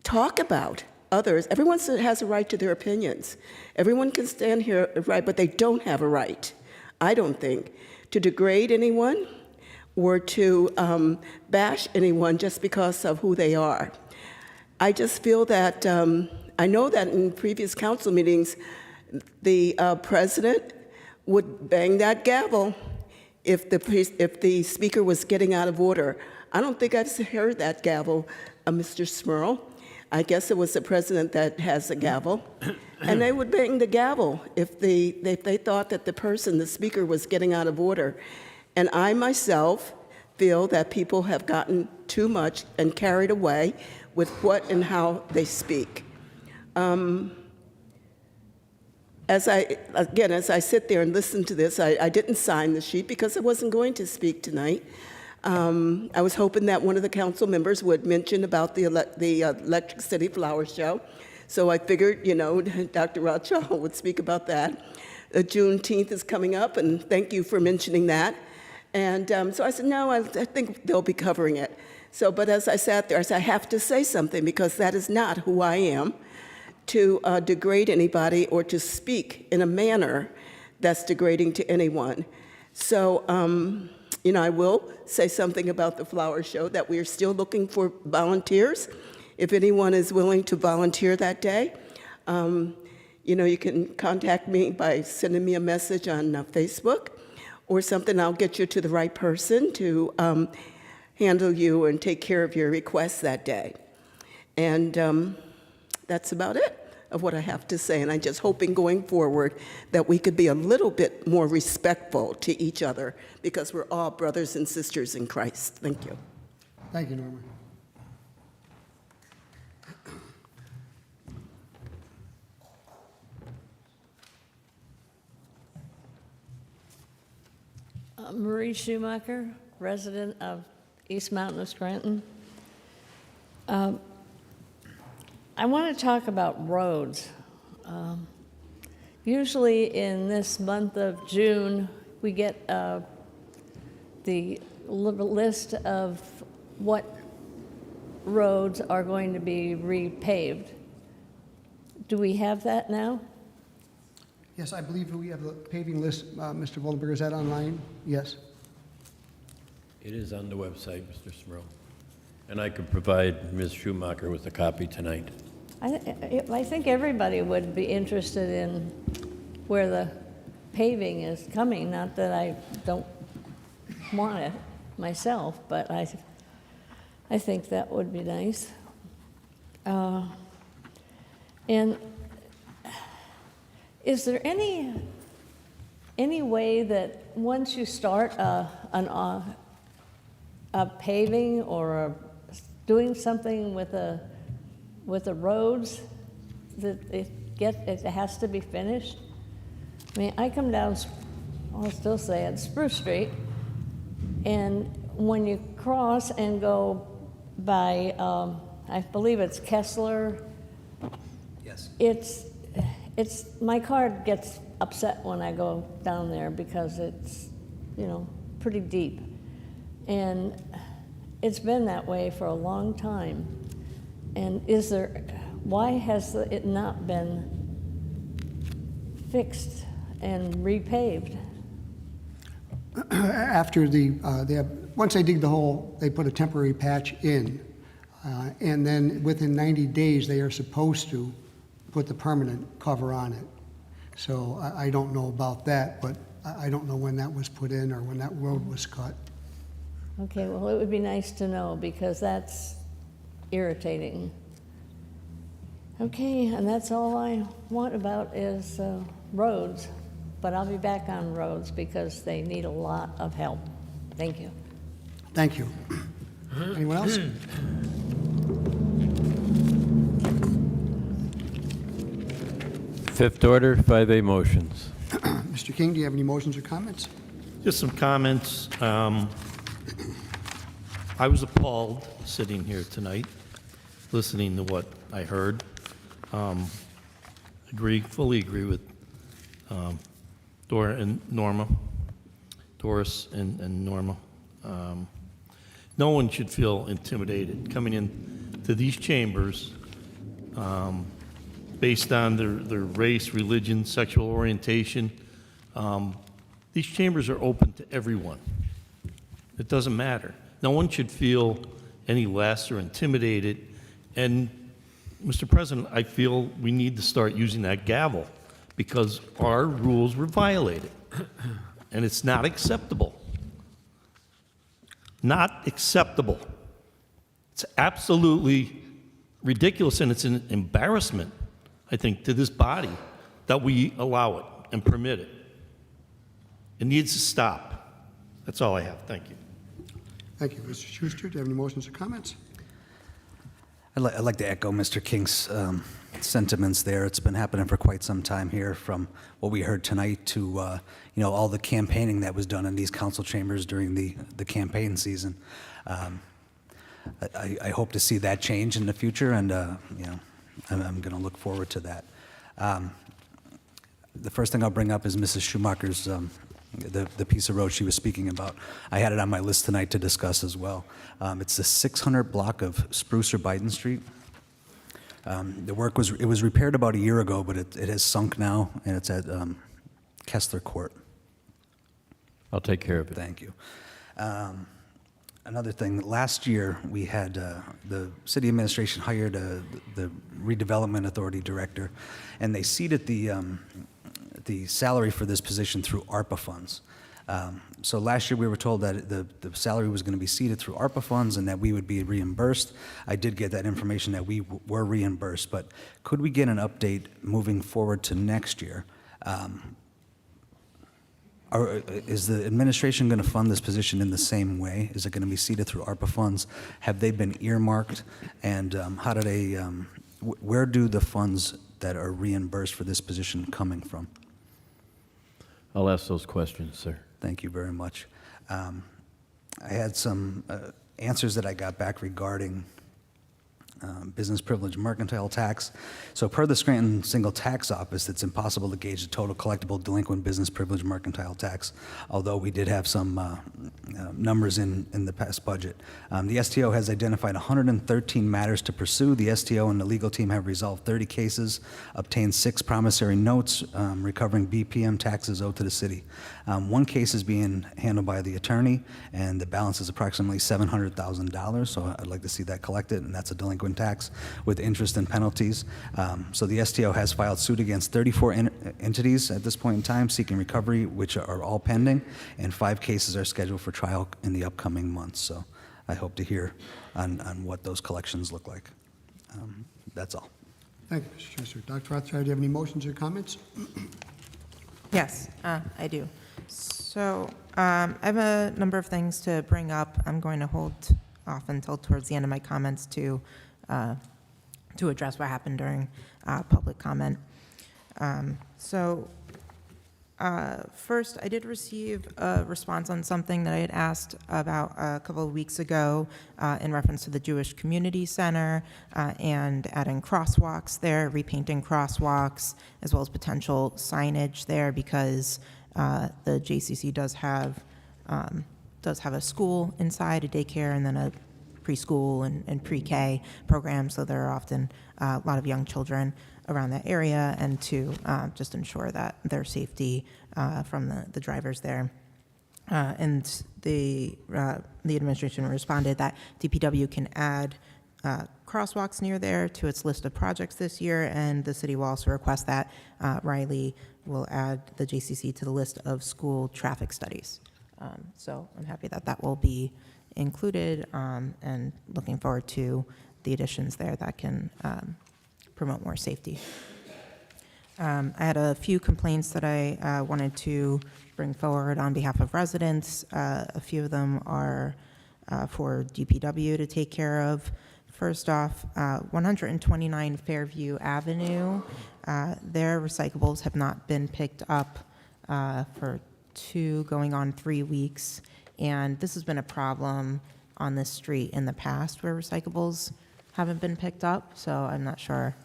talk about others, everyone has a right to their opinions. Everyone can stand here, right, but they don't have a right, I don't think, to degrade anyone or to bash anyone just because of who they are. I just feel that, I know that in previous council meetings, the president would bang that gavel if the speaker was getting out of order. I don't think I've heard that gavel, Mr. Smurl. I guess it was the president that has the gavel. And they would bang the gavel if they thought that the speaker was getting out of order. And I myself feel that people have gotten too much and carried away with what and how they speak. As I sit there and listen to this, I didn't sign the sheet because I wasn't going to speak tonight. I was hoping that one of the council members would mention about the Electric City Flower Show. So I figured, Dr. Rothchild would speak about that. Juneteenth is coming up, and thank you for mentioning that. And so I said, no, I think they'll be covering it. But as I sat there, I said, I have to say something because that is not who I am, to degrade anybody or to speak in a manner that's degrading to anyone. So, I will say something about the flower show, that we are still looking for volunteers. If anyone is willing to volunteer that day, you can contact me by sending me a message on Facebook or something. I'll get you to the right person to handle you and take care of your requests that day. And that's about it. of what I have to say, and I'm just hoping going forward that we could be a little bit more respectful to each other, because we're all brothers and sisters in Christ. Thank you. Thank you, Norma. Marie Schumacher, resident of East Mountain of Scranton. I want to talk about roads. Usually in this month of June, we get the list of what roads are going to be repaved. Do we have that now? Yes, I believe we have the paving list. Mr. Voldenberg, is that online? Yes. It is on the website, Mr. Smurl. And I could provide Ms. Schumacher with a copy tonight. I think everybody would be interested in where the paving is coming. Not that I don't want it myself, but I think that would be nice. And is there any way that once you start a paving or doing something with the roads, that it has to be finished? I mean, I come down, I'll still say it, Spruce Street, and when you cross and go by, I believe it's Kessler. Yes. It's my car gets upset when I go down there because it's, pretty deep. And it's been that way for a long time. And why has it not been fixed and repaved? After once they dig the hole, they put a temporary patch in. And then within 90 days, they are supposed to put the permanent cover on it. So I don't know about that, but I don't know when that was put in or when that road was cut. Okay, well, it would be nice to know because that's irritating. Okay, and that's all I want about is roads, but I'll be back on roads because they need a lot of help. Thank you. Thank you. Anyone else? Fifth order, 5A motions. Mr. King, do you have any motions or comments? Just some comments. I was appalled sitting here tonight, listening to what I heard. Fully agree with Doris and Norma. No one should feel intimidated coming in to these chambers based on their race, religion, sexual orientation. These chambers are open to everyone. It doesn't matter. No one should feel any less or intimidated. And, Mr. President, I feel we need to start using that gavel because our rules were violated. And it's not acceptable. Not acceptable. It's absolutely ridiculous, and it's an embarrassment, I think, to this body that we allow it and permit it. It needs to stop. That's all I have. Thank you. Thank you. Mr. Schuster, do you have any motions or comments? I'd like to echo Mr. King's sentiments there. It's been happening for quite some time here, from what we heard tonight to all the campaigning that was done in these council chambers during the campaign season. I hope to see that change in the future, and I'm going to look forward to that. The first thing I'll bring up is Mrs. Schumacher's the piece of road she was speaking about. I had it on my list tonight to discuss as well. It's the 600 block of Spruce or Biden Street. The work was repaired about a year ago, but it has sunk now, and it's at Kessler Court. I'll take care of it. Thank you. Another thing, last year we had the city administration hired the redevelopment authority director, and they seated the salary for this position through ARPA funds. So last year, we were told that the salary was going to be seated through ARPA funds and that we would be reimbursed. I did get that information that we were reimbursed, but could we get an update moving forward to next year? Is the administration going to fund this position in the same way? Is it going to be seated through ARPA funds? Have they been earmarked? And how do they, where do the funds that are reimbursed for this position coming from? I'll ask those questions, sir. Thank you very much. I had some answers that I got back regarding business privilege mercantile tax. So per the Scranton Single Tax Office, it's impossible to gauge the total collectible delinquent business privilege mercantile tax, although we did have some numbers in the past budget. The STO has identified 113 matters to pursue. The STO and the legal team have resolved 30 cases, obtained 6 promissory notes, recovering BPM taxes owed to the city. One case is being handled by the attorney, and the balance is approximately $700,000, so I'd like to see that collected, and that's a delinquent tax with interest and penalties. So the STO has filed suit against 34 entities at this point in time seeking recovery, which are all pending, and 5 cases are scheduled for trial in the upcoming months. So I hope to hear on what those collections look like. That's all. Thank you, Mr. Schuster. Dr. Rothchild, do you have any motions or comments? Yes, I do. So I have a number of things to bring up. I'm going to hold off until towards the end of my comments to address what happened during public comment. First, I did receive a response on something that I had asked about a couple of weeks ago in reference to the Jewish Community Center and adding crosswalks there, repainting crosswalks, as well as potential signage there, because the JCC does have a school inside, a daycare, and then a preschool and pre-K program, so there are often a lot of young children around that area, and to just ensure that their safety from the drivers there. And the administration responded that DPW can add crosswalks near there to its list of projects this year, and the city will also request that Riley will add the JCC to the list of school traffic studies. So I'm happy that that will be included, and looking forward to the additions there that can promote more safety. I had a few complaints that I wanted to bring forward on behalf of residents. A few of them are for DPW to take care of. First off, 129 Fairview Avenue, their recyclables have not been picked up for 2 going on 3 weeks. And this has been a problem on this street in the past where recyclables haven't been picked up. So I'm not sure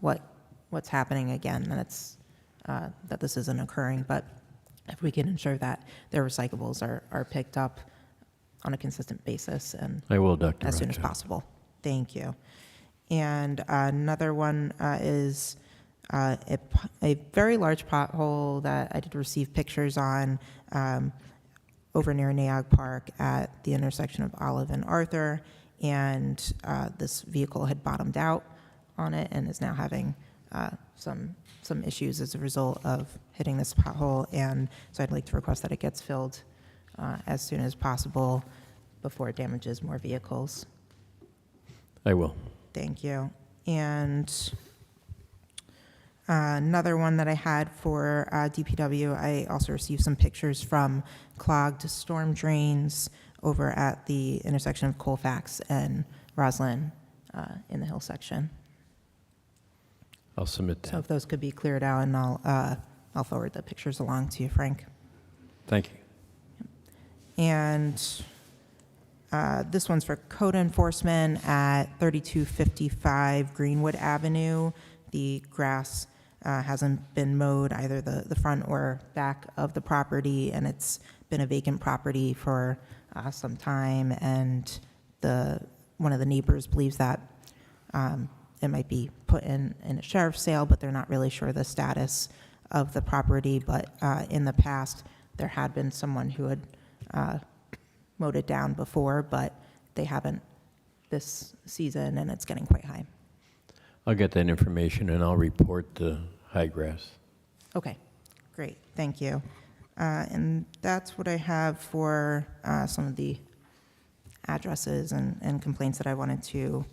what's happening again, and it's that this isn't occurring. But if we can ensure that their recyclables are picked up on a consistent basis and I will, Dr. as soon as Rothchild. possible. Thank you. And another one is a very large pothole that I did receive pictures on over near Naog Park at the intersection of Olive and Arthur, and this vehicle had bottomed out on it and is now having some issues as a result of hitting this pothole, and so I'd like to request that it gets filled as soon as possible before it damages more vehicles. I will. Thank you. And another one that I had for DPW, I also received some pictures from clogged storm drains over at the intersection of Colfax and Roslyn in the hill section. I'll submit that. So if those could be cleared out, and I'll forward the pictures along to you, Frank. Thank you. And this one's for code enforcement at 3255 Greenwood Avenue. The grass hasn't been mowed, either the front or back of the property, and it's been a vacant property for some time, and one of the neighbors believes that it might be put in a sheriff's sale, but they're not really sure the status of the property. But in the past, there had been someone who had mowed it down before, but they haven't this season, and it's getting quite high. I'll get that information and I'll report the high grass. Okay, great, thank you. And that's what I have for some of the addresses and complaints that I wanted to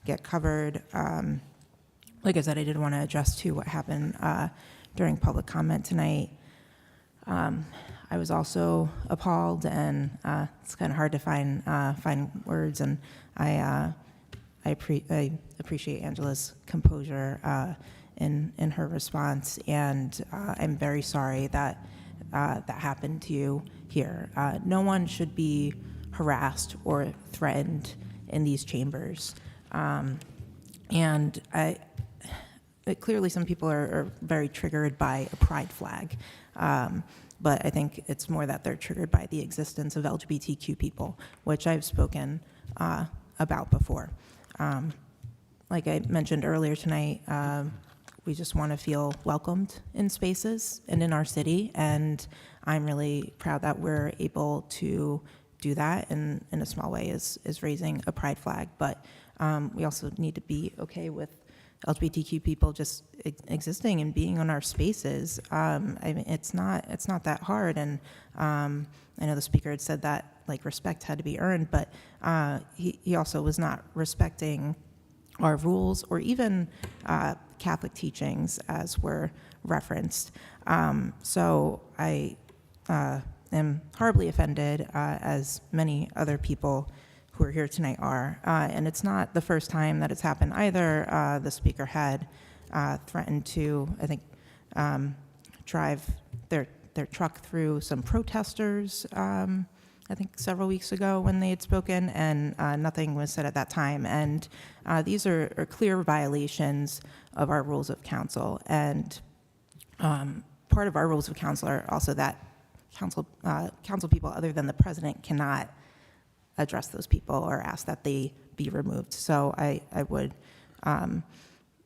get covered. Like I said, I did want to address too what happened during public comment tonight. I was also appalled, and it's kind of hard to find words, and I appreciate Angela's composure in her response, and I'm very sorry that that happened to you here. No one should be harassed or threatened in these chambers, and clearly some people are very triggered by a pride flag, but I think it's more that they're triggered by the existence of LGBTQ people, which I've spoken about before. Like I mentioned earlier tonight, we just want to feel welcomed in spaces and in our city, and I'm really proud that we're able to do that, and in a small way is raising a pride flag. But we also need to be okay with LGBTQ people just existing and being in our spaces. I mean, it's not that hard, and I know the speaker had said that like respect had to be earned, but he also was not respecting our rules or even Catholic teachings as were referenced. So I am horribly offended, as many other people who are here tonight are. And it's not the first time that it's happened either. The speaker had threatened to, I think, drive their truck through some protesters, I think several weeks ago when they had spoken, and nothing was said at that time. And these are clear violations of our rules of council. And part of our rules of council are also that council people other than the president cannot address those people or ask that they be removed. So I would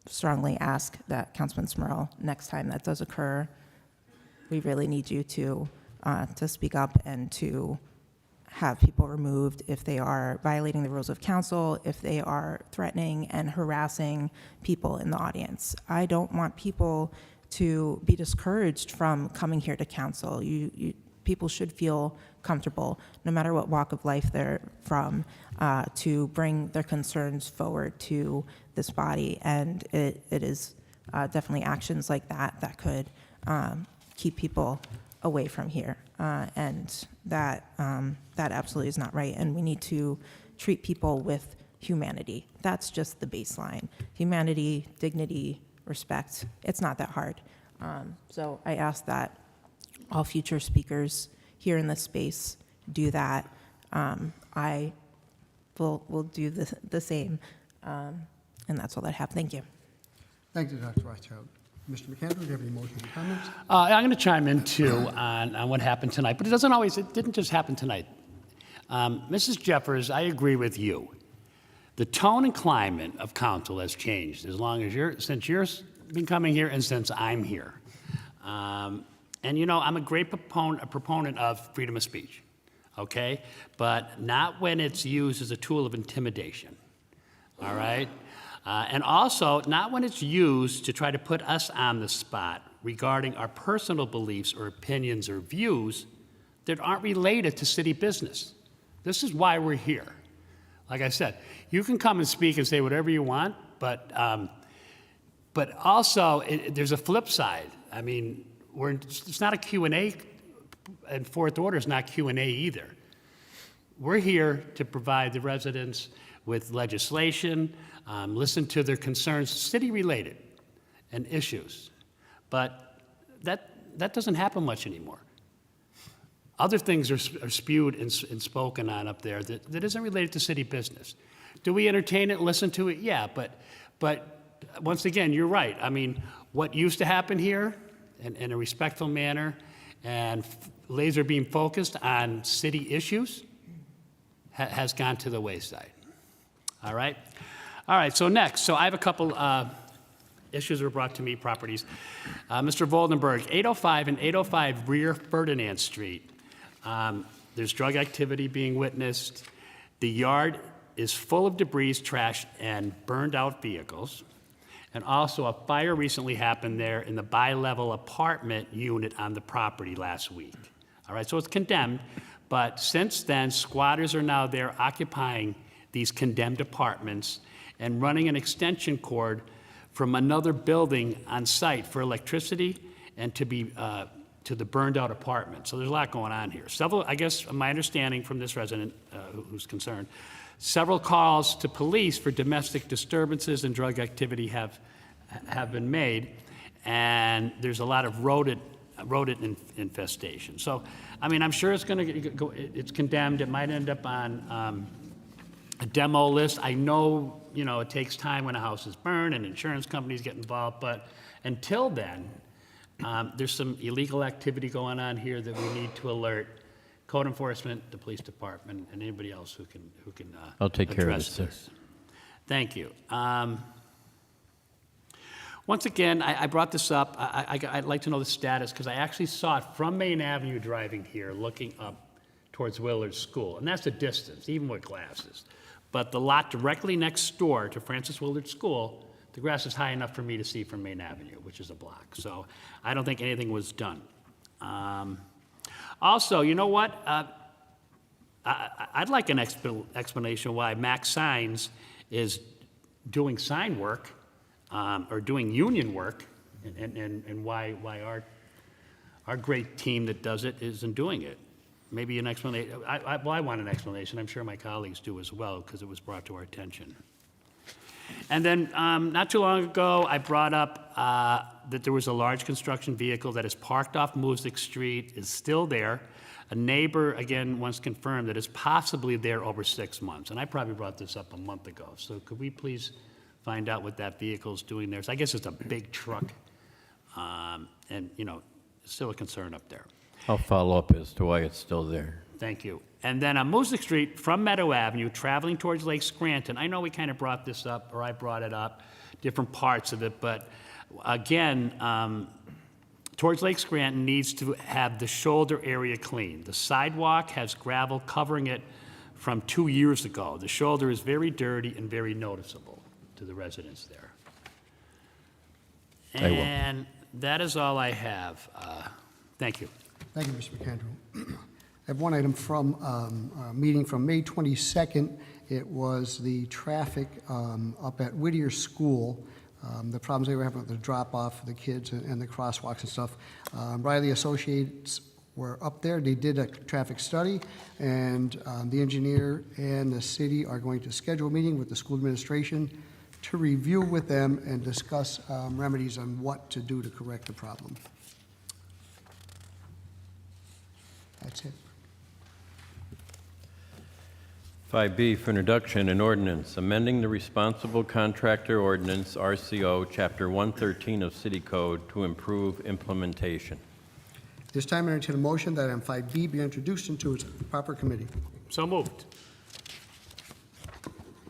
strongly ask that Councilman Smurl, next time that does occur, we really need you to speak up and to have people removed if they are violating the rules of council, if they are threatening and harassing people in the audience. I don't want people to be discouraged from coming here to council. People should feel comfortable, no matter what walk of life they're from, to bring their concerns forward to this body. And it is definitely actions like that could keep people away from here. And that absolutely is not right. And we need to treat people with humanity. That's just the baseline. Humanity, dignity, respect. It's not that hard. So I ask that all future speakers here in this space do that. I will do the same. And that's all I have. Thank you. Thank you, Dr. Rothchild. Mr. McAndrew, do you have any motions or comments? I'm going to chime in too on what happened tonight, but it didn't just happen tonight. Mrs. Jeffers, I agree with you. The tone and climate of council has changed since you've been coming here and since I'm here. And you know, I'm a great proponent of freedom of speech, okay? But not when it's used as a tool of intimidation, all right? And also, not when it's used to try to put us on the spot regarding our personal beliefs or opinions or views that aren't related to city business. This is why we're here. Like I said, you can come and speak and say whatever you want, but also there's a flip side. I mean, it's not a Q&A, and fourth order is not Q&A either. We're here to provide the residents with legislation, listen to their concerns, city-related, and issues. But that doesn't happen much anymore. Other things are spewed and spoken on up there that isn't related to city business. Do we entertain it and listen to it? Yeah, but once again, you're right. I mean, what used to happen here in a respectful manner and laser beam focused on city issues has gone to the wayside. All right? All right, so next. So I have a couple issues that were brought to me, properties. Mr. Voldenberg, 805 and 805 rear Ferdinand Street. There's drug activity being witnessed. The yard is full of debris, trash, and burned out vehicles. And also, a fire recently happened there in the bi-level apartment unit on the property last week. All right, so it's condemned, but since then, squatters are now there occupying these condemned apartments and running an extension cord from another building on site for electricity and to the burned-out apartment. So there's a lot going on here. Several, I guess, my understanding from this resident who's concerned, several calls to police for domestic disturbances and drug activity have been made, and there's a lot of rodent infestation. So, I mean, I'm sure it's going to go. It's condemned. It might end up on a demo list. I know, you know, it takes time when a house is burned and insurance companies get involved, but until then, there's some illegal activity going on here that we need to alert code enforcement, the police department, and anybody else who can I'll take care of address this, this. Thank you. Once again, I brought this up. I'd like to know the status because I actually saw it from Main Avenue driving here, looking up towards Willard School, and that's a distance, even with glasses. But the lot directly next door to Francis Willard School, the grass is high enough for me to see from Main Avenue, which is a block. So I don't think anything was done. Also, you know what? I'd like an explanation why Max Signs is doing sign work or doing union work, and why our great team that does it isn't doing it. Maybe an explanation. I want an explanation. I'm sure my colleagues do as well, because it was brought to our attention. And then not too long ago, I brought up that there was a large construction vehicle that is parked off Music Street, is still there. A neighbor, again, once confirmed that it's possibly there over 6 months. And I probably brought this up a month ago. So could we please find out what that vehicle's doing there? So I guess it's a big truck. And, you know, it's still a concern up there. I'll follow up as to why it's still there. Thank you. And then on Music Street from Meadow Avenue, traveling towards Lake Scranton, I know we kind of brought this up, or I brought it up, different parts of it, but again, towards Lake Scranton needs to have the shoulder area cleaned. The sidewalk has gravel covering it from 2 years ago. The shoulder is very dirty and very noticeable to the residents there. I will. And that is all I have. Thank you. Thank you, Mr. McAndrew. I have one item from a meeting from May 22nd. It was the traffic up at Whittier School, the problems they were having with the drop-off for the kids and the crosswalks and stuff. Riley Associates were up there. They did a traffic study, and the engineer and the city are going to schedule a meeting with the school administration to review with them and discuss remedies on what to do to correct the problem. That's it. 5B for introduction, an ordinance amending the Responsible Contractor Ordinance, RCO, Chapter 113 of City Code to improve implementation. This time, I entertain a motion that item 5B be introduced into its proper committee. So moved.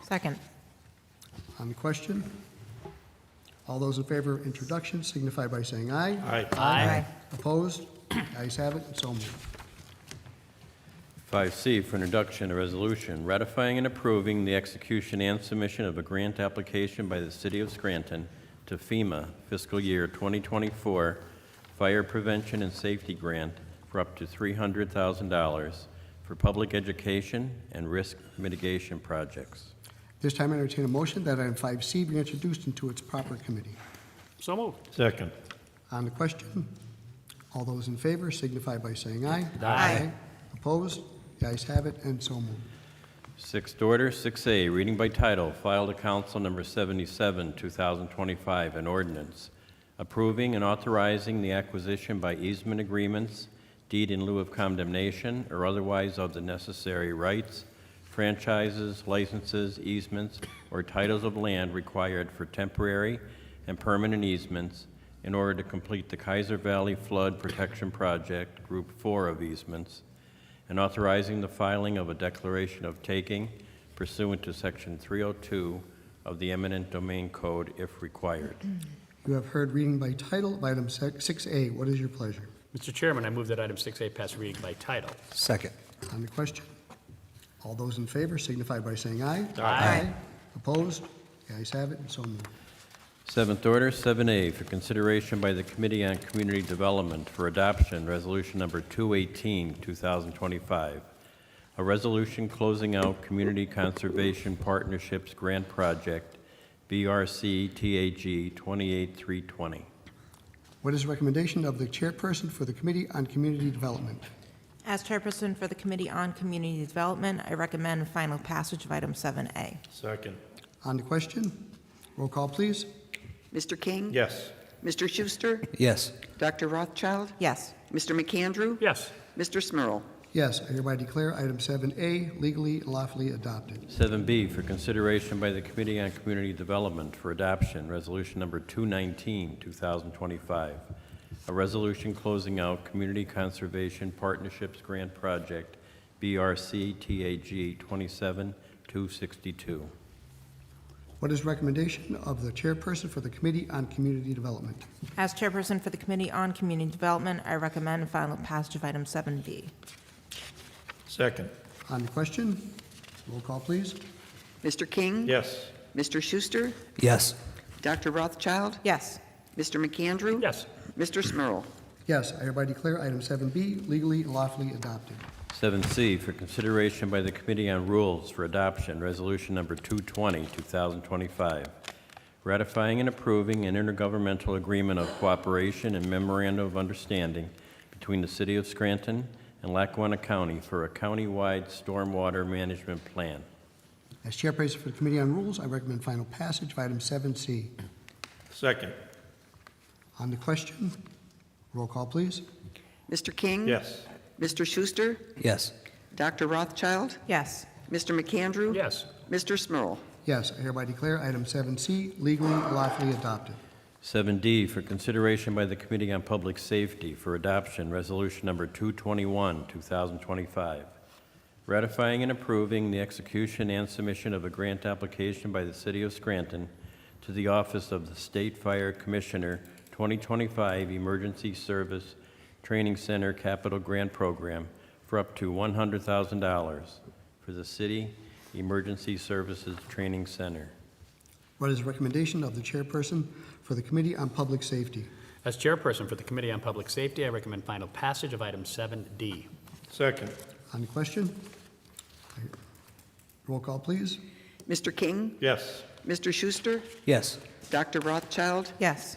Second. On the question, all those in favor of introduction signify by saying aye. Aye. Aye. Opposed? Ayes have it, and so moved. 5C for introduction, a resolution ratifying and approving the execution and submission of a grant application by the City of Scranton to FEMA fiscal year 2024 Fire Prevention and Safety Grant for up to $300,000 for public education and risk mitigation projects. This time, I entertain a motion that item 5C be introduced into its proper committee. So moved. Second. On the question, all those in favor signify by saying aye. Aye. Opposed? The ayes have it, and so moved. Sixth order, 6A, reading by title, filed to Council Number 77, 2025, an ordinance approving and authorizing the acquisition by easement agreements, deed in lieu of condemnation, or otherwise of the necessary rights, franchises, licenses, easements, or titles of land required for temporary and permanent easements in order to complete the Kaiser Valley Flood Protection Project, Group 4 of easements, and authorizing the filing of a declaration of taking pursuant to Section 302 of the eminent domain code if required. You have heard reading by title of item 6A. What is your pleasure? Mr. Chairman, I move that item 6A pass reading by title. Second. On the question, all those in favor signify by saying aye. Aye. Opposed? The ayes have it, and so moved. Seventh order, 7A, for consideration by the Committee on Community Development for adoption, resolution number 218, 2025. A resolution closing out Community Conservation Partnerships Grant Project, BRC TAG 28320. What is the recommendation of the chairperson for the Committee on Community Development? As chairperson for the Committee on Community Development, I recommend final passage of item 7A. Second. On the question, roll call, please. Mr. King? Yes. Mr. Schuster? Yes. Dr. Rothchild? Yes. Mr. McAndrew? Yes. Mr. Smurl? Yes, I hereby declare item 7A legally and lawfully adopted. 7B, for consideration by the Committee on Community Development for adoption, resolution number 219, 2025. A resolution closing out Community Conservation Partnerships Grant Project, BRC TAG 27262. What is the recommendation of the chairperson for the Committee on Community Development? As chairperson for the Committee on Community Development, I recommend final passage of item 7B. Second. On the question, roll call, please. Mr. King? Yes. Mr. Schuster? Yes. Dr. Rothchild? Yes. Mr. McAndrew? Yes. Mr. Smurl? Yes, I hereby declare item 7B legally and lawfully adopted. 7C, for consideration by the Committee on Rules for adoption, resolution number 220, 2025. Ratifying and approving an intergovernmental agreement of cooperation and memorandum of understanding between the City of Scranton and Lackawanna County for a county-wide stormwater management plan. As chairperson for the Committee on Rules, I recommend final passage of item 7C. Second. On the question, roll call, please. Mr. King? Yes. Mr. Schuster? Yes. Dr. Rothchild? Yes. Mr. McAndrew? Yes. Mr. Smurl? Yes, I hereby declare item 7C legally and lawfully adopted. 7D, for consideration by the Committee on Public Safety for adoption, resolution number 221, 2025. Ratifying and approving the execution and submission of a grant application by the City of Scranton to the Office of the State Fire Commissioner 2025 Emergency Service Training Center Capital Grant Program for up to $100,000 for the City Emergency Services Training Center. What is the recommendation of the chairperson for the Committee on Public Safety? As chairperson for the Committee on Public Safety, I recommend final passage of item 7D. Second. On the question, roll call, please. Mr. King? Yes. Mr. Schuster? Yes. Dr. Rothchild? Yes.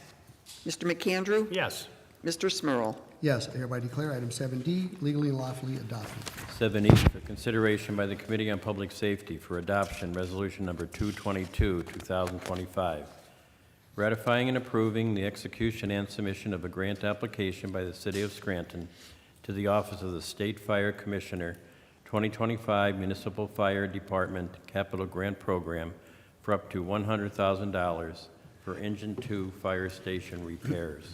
Mr. McAndrew? Yes. Mr. Smurl? Yes, I hereby declare item 7D legally and lawfully adopted. 7E, for consideration by the Committee on Public Safety for adoption, resolution number 222, 2025. Ratifying and approving the execution and submission of a grant application by the City of Scranton to the Office of the State Fire Commissioner 2025 Municipal Fire Department Capital Grant Program for up to $100,000 for Engine 2 fire station repairs.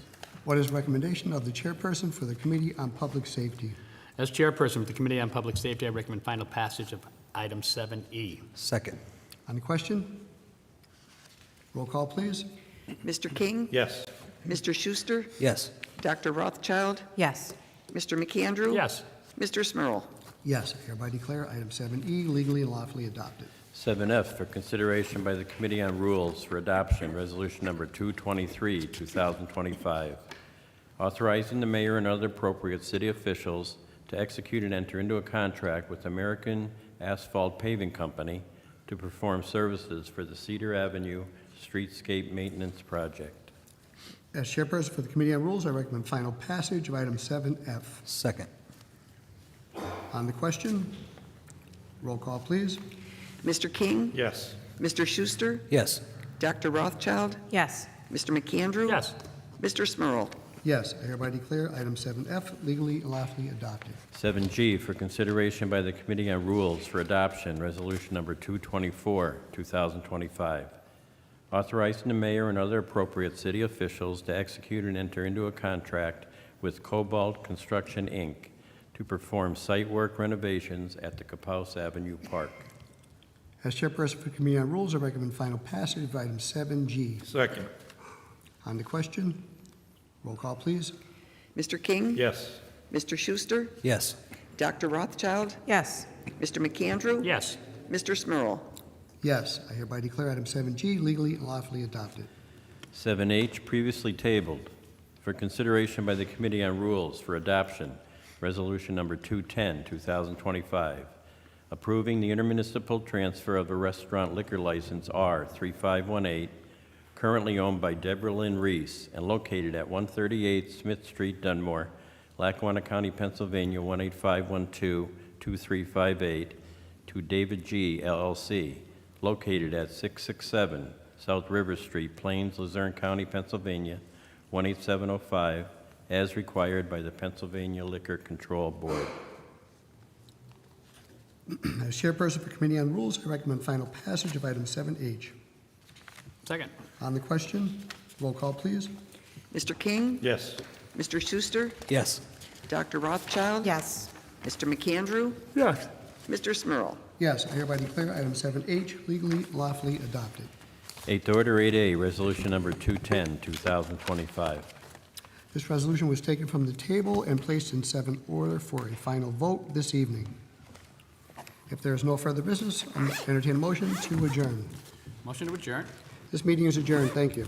What is the recommendation of the chairperson for the Committee on Public Safety? As chairperson for the Committee on Public Safety, I recommend final passage of item 7E. Second. On the question, roll call, please. Mr. King? Yes. Mr. Schuster? Yes. Dr. Rothchild? Yes. Mr. McAndrew? Yes. Mr. Smurl? Yes, I hereby declare item 7E legally and lawfully adopted. 7F, for consideration by the Committee on Rules for adoption, resolution number 223, 2025. Authorizing the mayor and other appropriate city officials to execute and enter into a contract with American Asphalt Paving Company to perform services for the Cedar Avenue Streetscape Maintenance Project. As chairperson for the Committee on Rules, I recommend final passage of item 7F. Second. On the question, roll call, please. Mr. King? Yes. Mr. Schuster? Yes. Dr. Rothchild? Yes. Mr. McAndrew? Yes. Mr. Smurl? Yes, I hereby declare item 7F legally and lawfully adopted. 7G, for consideration by the Committee on Rules for adoption, resolution number 224, 2025. Authorizing the mayor and other appropriate city officials to execute and enter into a contract with Cobalt Construction, Inc. to perform site work renovations at the Capouse Avenue Park. As chairperson for the Committee on Rules, I recommend final passage of item 7G. Second. On the question, roll call, please. Mr. King? Yes. Mr. Schuster? Yes. Dr. Rothchild? Yes. Mr. McAndrew? Yes. Mr. Smurl? Yes, I hereby declare item 7G legally and lawfully adopted. 7H, previously tabled, for consideration by the Committee on Rules for adoption, Resolution Number 210, 2025, approving the intermunicipal transfer of a restaurant liquor license R3518, currently owned by Deborah Lynn Reese and located at 138 Smith Street, Dunmore, Lackawanna County, Pennsylvania, 18512-2358, to David G. LLC, located at 667 South River Street, Plains, Luzerne County, Pennsylvania, 18705, as required by the Pennsylvania Liquor Control Board. As chairperson for Committee on Rules, I recommend final passage of item 7H. Second. On the question, roll call, please. Mr. King? Yes. Mr. Schuster? Yes. Dr. Rothchild? Yes. Mr. McAndrew? Yes. Mr. Smurl? Yes, I hereby declare item 7H legally, lawfully adopted. Eighth order, 8A, resolution number 210, 2025. This resolution was taken from the table and placed in 7th order for a final vote this evening. If there is no further business, I'll entertain a motion to adjourn. Motion to adjourn. This meeting is adjourned. Thank you.